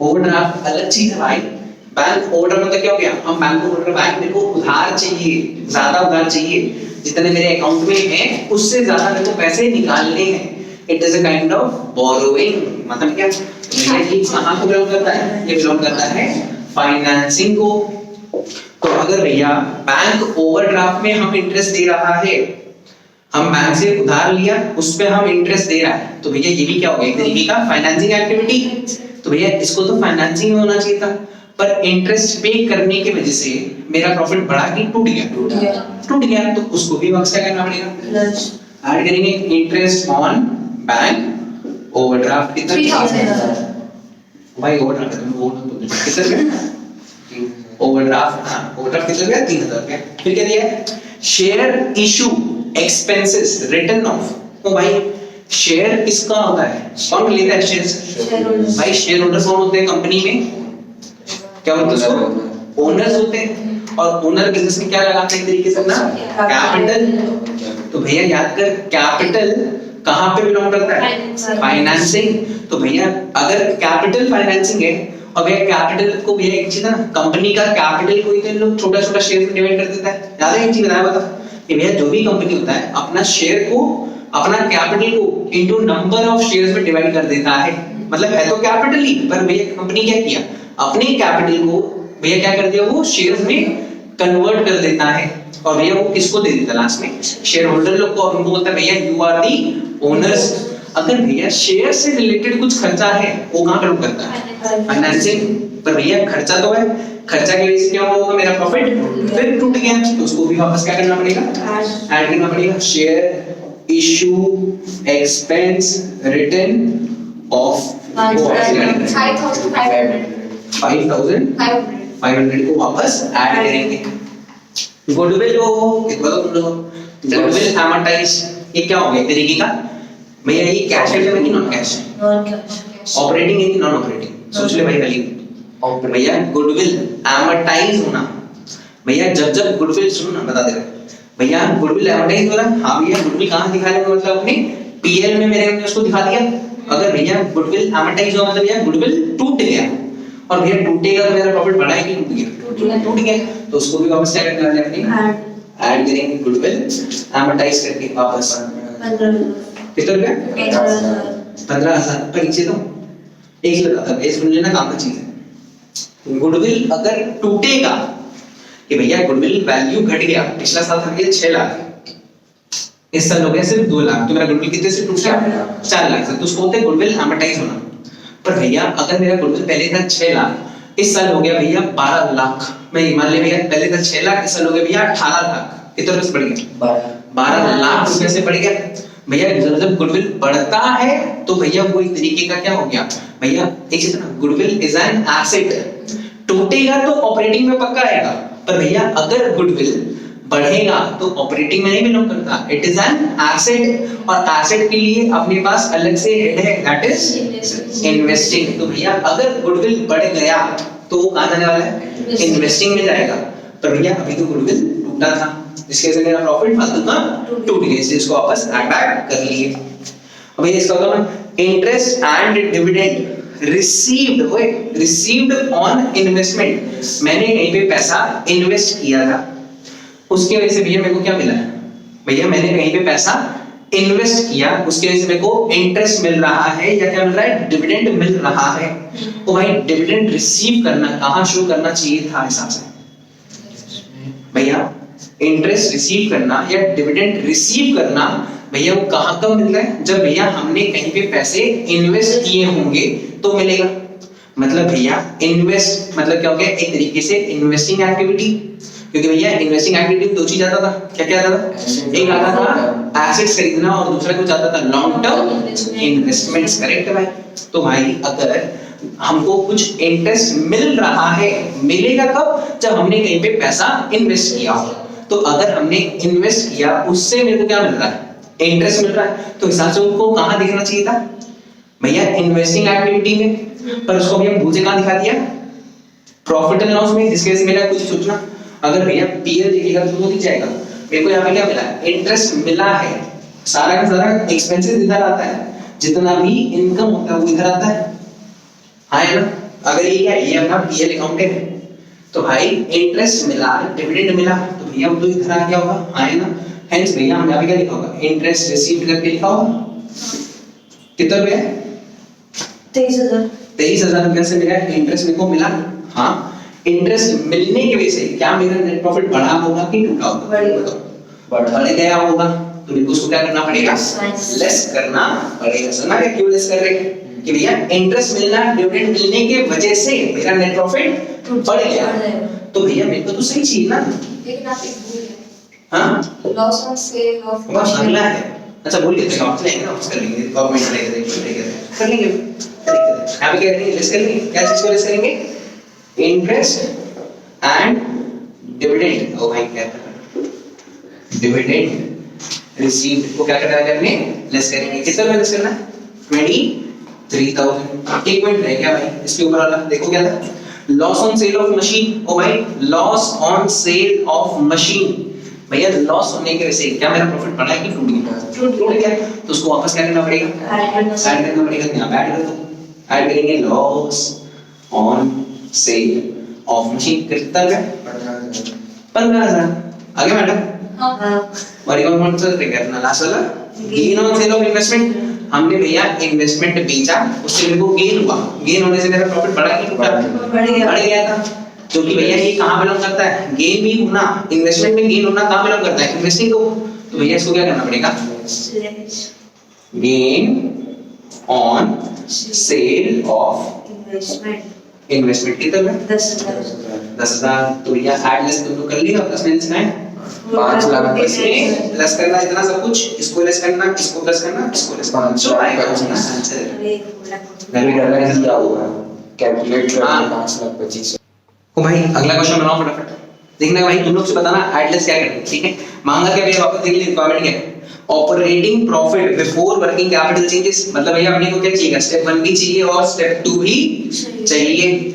ओवरड्राफ्ट अलग चीज है भाई। बैंक ओवरड्राफ्ट मतलब क्या हो गया? हम बैंक ओवरड्राफ्ट, बैंक मेरे को उधार चाहिए, ज्यादा उधार चाहिए, जितने मेरे अकाउंट में है उससे ज्यादा मेरे को पैसे निकालने हैं। It is a kind of borrowing. मतलब क्या? ये कहां को बिलोंग करता है? ये बिलोंग करता है फाइनेंसिंग को। तो अगर भैया बैंक ओवरड्राफ्ट में हम इंटरेस्ट दे रहा है, हम बैंक से उधार लिया उस पे हम इंटरेस्ट दे रहा है, तो भैया ये भी क्या हो गया? एक तरीके का फाइनेंसिंग एक्टिविटी। तो भैया इसको तो फाइनेंसिंग में होना चाहिए था, पर इंटरेस्ट पे करने की वजह से मेरा प्रॉफिट बढ़ा कि टूट गया। तो उसको भी वापस क्या करना पड़ेगा? ऐड करेंगे इंटरेस्ट ऑन बैंक ओवरड्राफ्ट। कितना? 3,000 भाई ओवरड्राफ्ट कितना? ओवरड्राफ्ट, हाँ ओवरड्राफ्ट कितना गया? 3,000 रुपया। फिर क्या दिया? Share issue expenses written off. ओ भाई शेयर किसका होता है? कौन लेता है शेयर्स? भाई शेयर होल्डर्स कौन होते हैं कंपनी में? क्या बोलते हैं उसको? ओनर्स होते हैं। और ओनर बिजनेस में क्या लगाते हैं? एक तरीके से अपना कैपिटल। तो भैया याद कर, कैपिटल कहां पे बिलोंग करता है? फाइनेंसिंग। तो भैया अगर कैपिटल फाइनेंसिंग है, और भैया कैपिटल को भैया एक चीज ना, कंपनी का कैपिटल को ही लोग छोटा छोटा शेयर में डिवाइड कर देता है। याद है एक चीज बताया बता कि भैया जो भी कंपनी होता है अपना शेयर को, अपना कैपिटल को इनटू नंबर ऑफ शेयर्स में डिवाइड कर देता है। मतलब है तो कैपिटल ही, पर भैया कंपनी क्या किया? अपने कैपिटल को भैया क्या कर दिया? वो शेयर्स में कन्वर्ट कर देता है। और भैया वो किसको दे देता लास्ट में? शेयर होल्डर लोग को। और उनको बोलता है भैया यू आर दी ओनर्स। अगर भैया शेयर से रिलेटेड कुछ खर्चा है वो कहाँ बिलोंग करता है, फाइनेंसिंग। पर भैया खर्चा तो है, खर्चा की वजह से क्या होगा, मेरा प्रॉफिट फिर टूट गया, तो उसको भी वापस क्या करना पड़ेगा, ऐड करना पड़ेगा। Share issue expense return of 5,500 को वापस ऐड करेंगे। गुडविल को कितना तुम लोग, गुडविल amortize, ये क्या हो गया एक तरीके का, भैया ये कैश है कि नॉन कैश है, नॉन कैश, ऑपरेटिंग है कि नॉन ऑपरेटिंग, सोच ले भाई खाली। भैया गुडविल amortize होना, भैया जब गुडविल सुनो ना बता दे रहा भैया, गुडविल amortize हो रहा, हाँ भैया गुडविल कहाँ दिखा रहे हैं, मतलब अपने पीएल में मेरे उसको दिखा दिया। अगर भैया गुडविल amortize हुआ मतलब भैया गुडविल टूट गया, और भैया टूटेगा तो मेरा प्रॉफिट बढ़ा है कि टूट गया, टूट गया, तो उसको भी वापस क्या करना है अपनी ऐड करेंगे, गुडविल amortize करके वापस 15,000, कितना रुपया, 15,000 पर नीचे तो एक लगा था, ये सुन लेना काम का चीज है। गुडविल अगर टूटेगा कि भैया गुडविल वैल्यू घट गया, पिछला साल था भैया 6 लाख, इस साल हो गया सिर्फ 2 लाख, तो मेरा गुडविल कितने से टूट गया, 4 लाख से, तो उसको बोलते हैं गुडविल amortize होना। पर भैया अगर मेरा गुडविल पहले था 6 लाख, इस साल हो गया भैया 12 लाख, मैं मान ले भैया पहले था 6 लाख, इस साल हो गया भैया 18 लाख, कितना रुपए से बढ़ गया, 12 लाख रुपए से बढ़ गया। भैया जब गुडविल बढ़ता है तो भैया वो एक तरीके का क्या हो गया, भैया एक चीज ना, गुडविल इज एन एसेट, टूटेगा तो ऑपरेटिंग में पक्का आएगा, पर भैया अगर गुडविल बढ़ेगा तो ऑपरेटिंग में नहीं बिलोंग करता, इट इज एन एसेट, और एसेट के लिए अपने पास अलग से हेड है, दैट इज इन्वेस्टिंग। तो भैया अगर गुडविल बढ़ गया तो वो कहां जाने वाला है, इन्वेस्टिंग में जाएगा। पर भैया अभी तो गुडविल टूटा था, इसके वजह से मेरा प्रॉफिट फालतू का टूट गया, इसलिए इसको वापस ऐड बैक कर लिए। अब भैया इसका होगा ना, interest and dividend received on investment, मैंने कहीं पे पैसा इन्वेस्ट किया था, उसकी वजह से भैया मेरे को क्या मिला है, भैया मैंने कहीं पे पैसा इन्वेस्ट किया, उसकी वजह से मेरे को इंटरेस्ट मिल रहा है या क्या मिल रहा है, डिविडेंड मिल रहा है। तो भाई डिविडेंड रिसीव करना कहां शो करना चाहिए था हिसाब से, भैया इंटरेस्ट रिसीव करना या डिविडेंड रिसीव करना भैया वो कहां कब मिल रहा है, जब भैया हमने कहीं पे पैसे इन्वेस्ट किए होंगे तो मिलेगा। मतलब भैया इन्वेस्ट मतलब क्या हो गया, एक तरीके से इन्वेस्टिंग एक्टिविटी, क्योंकि भैया इन्वेस्टिंग एक्टिविटी में दो चीज आता था, क्या क्या आता था, एक आता था एसेट्स खरीदना और दूसरा कुछ आता था लॉन्ग टर्म इन्वेस्टमेंट्स, करेक्ट भाई। तो भाई अगर हमको कुछ इंटरेस्ट मिल रहा है, मिलेगा कब, जब हमने कहीं पे पैसा इन्वेस्ट किया हो। तो अगर हमने इन्वेस्ट किया उससे मेरे को क्या मिल रहा है, इंटरेस्ट मिल रहा है, तो हिसाब से उनको कहां दिखना चाहिए था भैया, इन्वेस्टिंग एक्टिविटी में, पर उसको भैया भूल से कहां दिखा दिया, प्रॉफिट एंड लॉस में, जिसकी वजह से मेरा कुछ सोचना, अगर भैया पीएल दिखेगा तो वो दिख जाएगा, मेरे को यहाँ पे क्या मिला है, इंटरेस्ट मिला है, सारा का सारा एक्सपेंसेस इधर आता है, जितना भी इनकम होता है वो इधर आता है, हाँ है ना। अगर ये क्या है, ये अपना पीएल अकाउंट है, तो भाई इंटरेस्ट मिला, डिविडेंड मिला, तो भैया वो तो इधर आ गया होगा, हाँ है ना। हेंस भैया हम यहाँ पे क्या लिखा होगा, इंटरेस्ट रिसीव्ड करके लिखा होगा, कितना रुपया, 23,000 रुपया से मेरा इंटरेस्ट मेरे को मिला। हाँ, इंटरेस्ट मिलने की वजह से क्या मेरा नेट प्रॉफिट बढ़ा होगा कि टूटा होगा, बढ़ गया होगा, तो मेरे को उसको क्या करना पड़ेगा, लेस करना पड़ेगा। समझ गए क्यों लेस कर रहे हैं, कि भैया इंटरेस्ट मिलना, डिविडेंड मिलने की वजह से मेरा नेट प्रॉफिट बढ़ गया, तो भैया मेरे को तो सही चाहिए ना, लेकिन आप एक भूल गए, हाँ लॉस ऑन सेल ऑफ बस अगला है। अच्छा बोल के वापस लेंगे ना, वापस कर लेंगे, गवर्नमेंट लेंगे कर लेंगे, यहाँ पे क्या करेंगे, लेस करेंगे, क्या चीज को लेस करेंगे, इंटरेस्ट एंड डिविडेंड। ओ भाई क्या डिविडेंड रिसीव्ड को क्या करना है, हमने लेस करेंगे, कितना में लेस करना है, 23,000। एक मिनट रह गया भाई, इसके ऊपर वाला देखो क्या था, loss on sale of machine. ओ भाई loss on sale of machine, भैया लॉस होने की वजह से क्या मेरा प्रॉफिट बढ़ा है कि टूट गया, टूट गया, तो उसको वापस क्या करना पड़ेगा, ऐड करना पड़ेगा, यहाँ पे ऐड कर दो, ऐड करेंगे loss on sale of machine, कितना है 15,000। आगे मैडम, और एक और कौन सा करना, लास्ट वाला gain on sale of investment, हमने भैया इन्वेस्टमेंट बेचा, उससे मेरे को गेन हुआ, गेन होने से मेरा प्रॉफिट बढ़ा कि टूटा, बढ़ गया था, जो कि भैया ये कहां बिलोंग करता है, गेन भी होना, इन्वेस्टमेंट में गेन होना कहां बिलोंग करता है, इन्वेस्टिंग को। तो भैया इसको क्या करना पड़ेगा, gain on sale of investment कितना है 10,000। तो ये ऐड लेस तुम लोग कर लिया, प्लस माइनस का है 5 लाख इसमें प्लस करना इतना सब कुछ, इसको लेस करना, इसको प्लस करना, इसको लेस करना, जो आएगा उसका आंसर मैं भी डर दिया हुआ कैलकुलेट करके हाँ। 5,25,000। ओ भाई अगला क्वेश्चन बनाओ फटाफट। देखना भाई तुम लोग से बताना एडलेस क्या करना है, ठीक है। मांगा क्या भैया, वापस देख लीजिए रिक्वायरमेंट क्या है। Operating profit before working capital changes, मतलब भैया अपने को क्या चाहिए, स्टेप 1 भी चाहिए और स्टेप 2 भी चाहिए।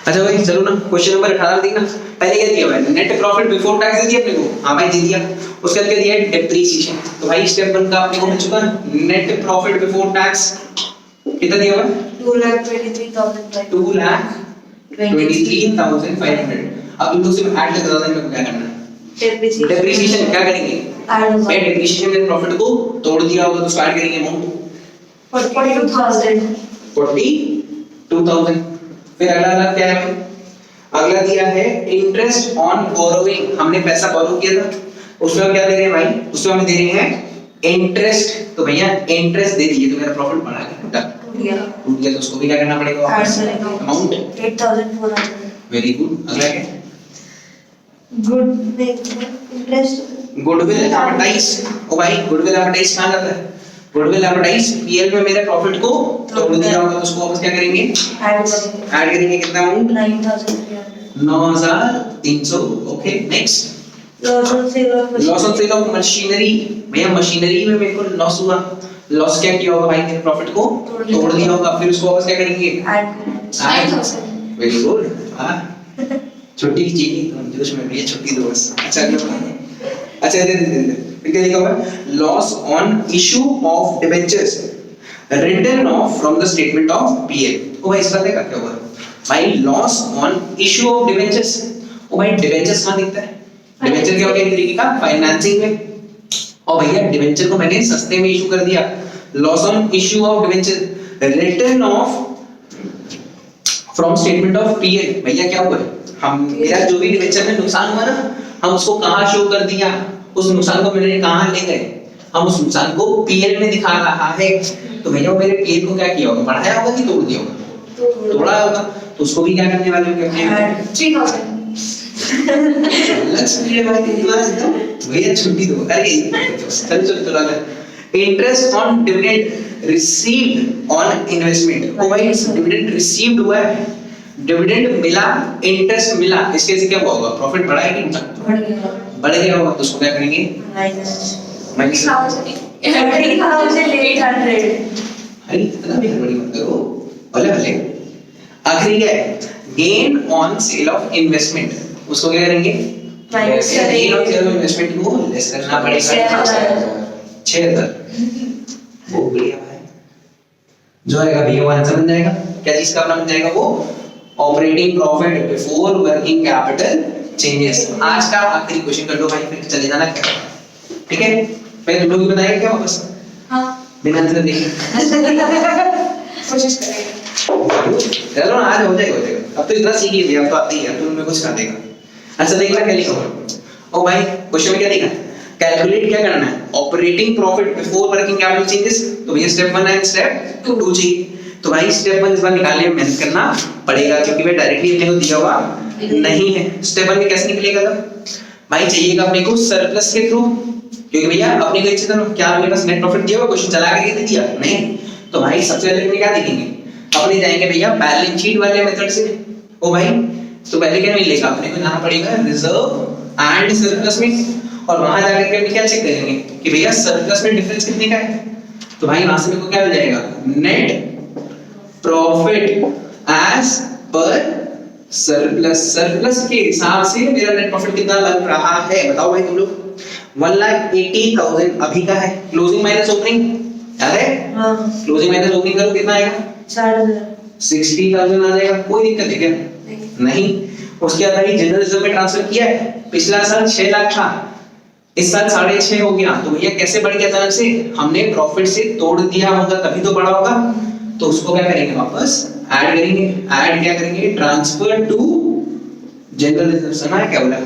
अच्छा भाई चलो ना क्वेश्चन नंबर 18 देखना। पहले क्या दिया हुआ है, नेट प्रॉफिट बिफोर टैक्स दे दिया अपने को, हां भाई दे दिया। उसके बाद क्या दिया है, डेप्रिसिएशन। तो भाई स्टेप 1 का अपने को मिल चुका है नेट प्रॉफिट बिफोर टैक्स कितना दिया हुआ है 2,23,500। अब तुम लोग सिर्फ ऐड कर देना, मेरे को क्या करना है, डेप्रिसिएशन क्या करेंगे, भाई डेप्रिसिएशन में प्रॉफिट को तोड़ दिया होगा तो उसको ऐड करेंगे अमाउंट 42,000। फिर अगला क्या है, अगला दिया है इंटरेस्ट ऑन बोरोइंग। हमने पैसा बोरो किया था, उसमें हम क्या दे रहे हैं भाई, उसमें हम दे रहे हैं इंटरेस्ट। तो भैया इंटरेस्ट दे दिए तो मेरा प्रॉफिट बढ़ा गया, टूट गया तो उसको भी क्या करना पड़ेगा, अमाउंट 8,400। Very good. अगला क्या है, गुड इंटरेस्ट गुडविल एडवर्टाइज। ओ भाई गुडविल एडवर्टाइज कहां जाता है, गुडविल एडवर्टाइज पीएल में मेरे प्रॉफिट को तोड़ दिया होगा तो उसको वापस क्या करेंगे, ऐड करेंगे कितना amount 9,300। Okay next loss on sale of machinery. भैया मशीनरी में मेरे को लॉस हुआ, लॉस क्या किया होगा भाई, मेरे प्रॉफिट को तोड़ दिया होगा, फिर उसको वापस क्या करेंगे, ऐड। Very good. हां छोटी चीज तुम जोश में भी छोटी दो बस। अच्छा अच्छा दे फिर क्या लिखा हुआ है, loss on issue of debentures written off from the statement of P L. ओ भाई इसका क्या हुआ भाई, loss on issue of debentures. ओ भाई डिबेंचर्स कहां दिखता है, डिबेंचर क्या होता है, एक तरीके का फाइनेंसिंग में। और भैया डिबेंचर को मैंने सस्ते में इशू कर दिया, loss on issue of debenture written off from statement of PL. भैया क्या हुआ है, हम मेरा जो भी डिबेंचर में नुकसान हुआ ना, हम उसको कहां शो कर दिया, उस नुकसान को मैंने कहां ले गए, हम उस नुकसान को पीएल में दिखा रहा है। तो भैया वो मेरे पीएल को क्या किया होगा, बढ़ाया होगा कि तोड़ दिया होगा, तोड़ा होगा। तो उसको भी क्या करने वाले हो, अपने 3,000 लक्ष्य भाई तो भैया छुट्टी दो। अरे चल चल चला interest on dividend received on investment. ओ भाई डिविडेंड रिसीव्ड हुआ है, डिविडेंड मिला, इंटरेस्ट मिला, इसके से क्या होगा, प्रॉफिट बढ़ा है कि बढ़ गया होगा। तो उसको क्या करेंगे, माइनस 800। अरे इतना भी हड़बड़ी मत करो, भले भले। आखिरी क्या है, gain on sale of investment. उसको क्या करेंगे, gain on sale of investment को लेस करना पड़ेगा 6,000। वो बढ़िया भाई, जो आएगा भैया वो आंसर बन जाएगा। क्या चीज का अपना बन जाएगा, वो operating profit before working capital changes. आज का आखिरी क्वेश्चन कर लो भाई, फिर चले जाना क्या, ठीक है। पहले तुम लोग भी बताएंगे क्या वापस, हां बिना आंसर देखे कोशिश करेंगे। चलो ना आज हो जाएगा। अब तो इतना सीख लिए, अब तो आती है, अब तो तुम्हें कुछ सिखा देगा। अच्छा देखना क्या लिखा हुआ। ओ भाई क्वेश्चन में क्या लिखा है, कैलकुलेट क्या करना है, operating profit before working capital changes. तो भैया स्टेप 1 एंड स्टेप 2 चाहिए। तो भाई स्टेप 1 इस बार निकालने में मेहनत करना पड़ेगा, क्योंकि भाई डायरेक्टली अपने को दिया हुआ नहीं है। स्टेप 1 में कैसे निकलेगा भाई, चाहिएगा अपने को सरप्लस के थ्रू, क्योंकि भैया अपने को इच्छा था क्या अपने पास नेट प्रॉफिट दिया हुआ, क्वेश्चन चला के दे दिया नहीं। तो भाई सबसे पहले अपने क्या देखेंगे, अपने जाएंगे भैया बैलेंस शीट वाले मेथड से। ओ भाई तो पहले क्या मिलेगा, अपने को जाना पड़ेगा रिजर्व एंड सरप्लस में, और वहां जाकर के क्या चेक करेंगे कि भैया सरप्लस में डिफरेंस कितने का है। तो भाई वहां से मेरे को क्या मिल जाएगा, net profit as per surplus. Surplus के हिसाब से मेरा नेट प्रॉफिट कितना लग रहा है, बताओ भाई तुम लोग। 1,80,000 अभी का है, क्लोजिंग माइनस ओपनिंग याद है, हां क्लोजिंग माइनस ओपनिंग करो कितना आएगा, 60,000 आ जाएगा। कोई दिक्कत है क्या, नहीं। उसके बाद भाई जनरल रिजर्व में ट्रांसफर किया है, पिछला साल 6 लाख था, इस साल 6.5 हो गया। तो भैया कैसे बढ़ गया अचानक से, हमने प्रॉफिट से तोड़ दिया होगा तभी तो बढ़ा होगा। तो उसको क्या करेंगे, वापस ऐड करेंगे। ऐड क्या करेंगे, ट्रांसफर टू जनरल रिजर्व। सुना है क्या बोला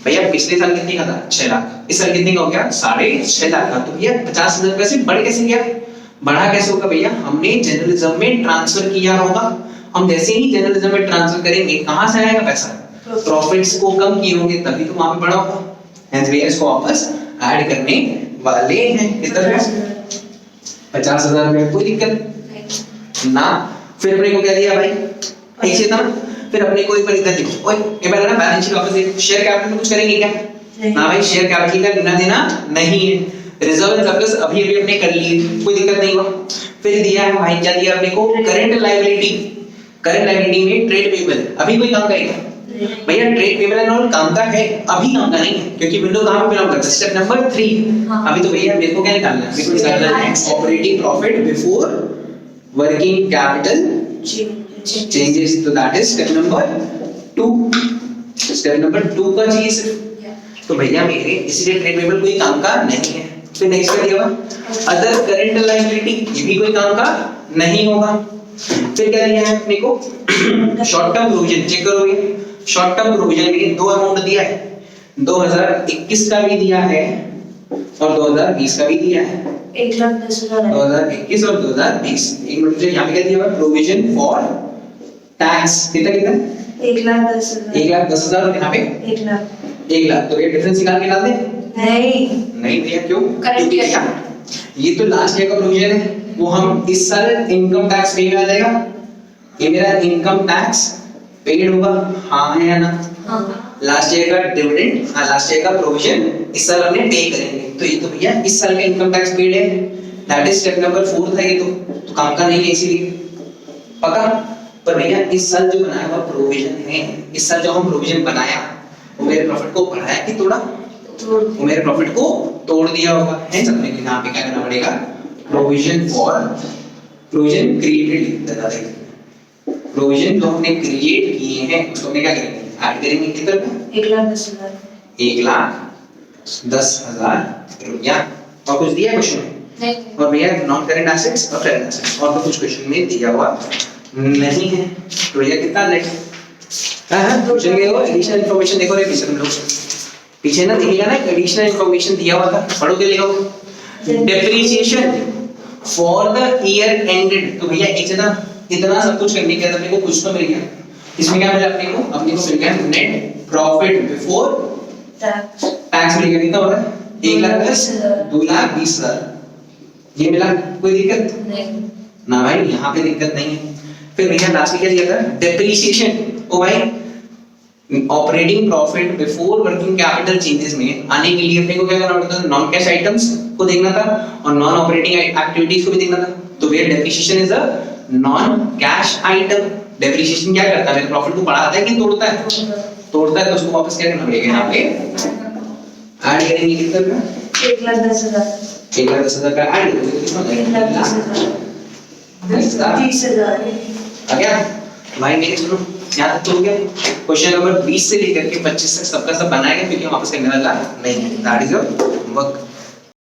भैया, पिछले साल कितने का था 6 लाख, इस साल कितने का हो गया 6.5 लाख का। तो भैया 50,000 रुपए से बढ़ कैसे गया, बढ़ा कैसे होगा भैया, हमने जर्नलिज्म में ट्रांसफर किया होगा। हम जैसे ही जर्नलिज्म में ट्रांसफर करेंगे कहां से आएगा पैसा, प्रॉफिट्स को कम किए होंगे तभी तो वहां पे बढ़ा होगा। हेंस भैया इसको वापस ऐड करने वाले हैं। कितना 50,000 रुपए, कोई दिक्कत ना। फिर अपने को क्या दिया भाई, ऐसे था। फिर अपने को एक बार इधर देखो, ओए ये बार ना बैलेंस शीट वापस देखो, शेयर कैपिटल में कुछ करेंगे क्या, ना भाई शेयर कैपिटल का लेना देना नहीं है। रिजर्व एंड सरप्लस अभी अभी अपने कर लिए, कोई दिक्कत नहीं हुआ। फिर दिया है भाई, क्या दिया अपने को, करंट लायबिलिटी। करंट लायबिलिटी में ट्रेड पेबल, अभी कोई काम करेगा भैया, ट्रेड पेबल एंड ऑल काम का है, अभी काम का नहीं है, क्योंकि विंडो कहां पे बिलोंग करता है, स्टेप नंबर 3। अभी तो भैया मेरे को क्या निकालना है, मेरे को निकालना है operating profit before working capital changes, तो that is step number 2। Step number 2 का चाहिए सिर्फ, तो भैया मेरे इसीलिए ट्रेड पेबल कोई काम का नहीं है। फिर नेक्स्ट क्या दिया हुआ, अदर करंट लायबिलिटी, ये भी कोई काम का नहीं होगा। फिर क्या दिया है अपने को, शॉर्ट टर्म प्रोविजन। चेक करोगे, शॉर्ट टर्म प्रोविजन में दो अमाउंट दिया है, 2021 का भी दिया है और 2020 का भी दिया है। 1,10,000 है। 2021 और 2020। एक मिनट, यहाँ पे क्या दिया हुआ, प्रोविजन फॉर टैक्स। कितना कितना, 1,10,000। 1,10,000 और यहाँ पे 1,00,000। तो ये डिफरेंस निकाल के डाल दे। नहीं भैया, क्यों, क्योंकि भैया ये तो लास्ट ईयर का प्रोविजन है, वो हम इस साल इनकम टैक्स पे आ जाएगा। ये मेरा इनकम टैक्स पेड होगा, हाँ है या ना। लास्ट ईयर का डिविडेंड, हाँ लास्ट ईयर का प्रोविजन इस साल हमने पे करेंगे, तो ये तो भैया इस साल का इनकम टैक्स पेड है। दैट इज स्टेप नंबर 4 था। ये तो काम का नहीं है इसीलिए पक्का। पर भैया इस साल जो बनाया हुआ प्रोविजन है, इस साल जो हम प्रोविजन बनाया वो मेरे प्रॉफिट को बढ़ाया कि तोड़ा, वो मेरे प्रॉफिट को तोड़ दिया होगा। है सब में यहाँ पे क्या करना पड़ेगा, provision for, provision created, provision जो हमने क्रिएट किए हैं उसको हमने क्या करेंगे, ऐड करेंगे। कितना, 1,10,000। 1,10,000 रुपया। और कुछ दिया क्वेश्चन में, और भैया नॉन करंट एसेट्स और करंट एसेट्स, और तो कुछ क्वेश्चन में दिया हुआ नहीं है। तो भैया कितना नेट, क्वेश्चन के वो एडिशनल इंफॉर्मेशन देखो रे पीछे, तुम लोग पीछे ना दिखेगा ना, एडिशनल इंफॉर्मेशन दिया हुआ था, पढ़ोगे लिखो, depreciation for the year ended. तो भैया इतना सब कुछ करने के बाद अपने को कुछ तो मिल गया। इसमें क्या मिला अपने को मिल गया नेट प्रॉफिट बिफोर टैक्स मिल गया। कितना हो रहा है, 1,10,000, 2,20,000, ये मिला। कोई दिक्कत नहीं ना भाई, यहाँ पे दिक्कत नहीं है। फिर भैया लास्ट में क्या दिया था, डेप्रिसिएशन। ओ भाई operating profit before working capital changes में आने के लिए अपने को क्या करना पड़ता था, नॉन कैश आइटम्स को देखना था और नॉन ऑपरेटिंग एक्टिविटीज को भी देखना था। तो भैया depreciation is a non cash item. Depreciation क्या करता है, मेरे प्रॉफिट को बढ़ाता है कि तोड़ता है, तोड़ता है। तो उसको वापस क्या करना पड़ेगा, यहाँ पे ऐड करेंगे। कितना का, 1,10,000। 1,10,000 का ऐड करेंगे, कितना हो जाएगा, 30,000। आ गया भाई। मेरे सुनो, यहाँ तक तो हो गया। क्वेश्चन नंबर 20 से लेकर के 25 तक सबका सब बनाएगा, क्योंकि वापस करने वाला नहीं है। That is your work.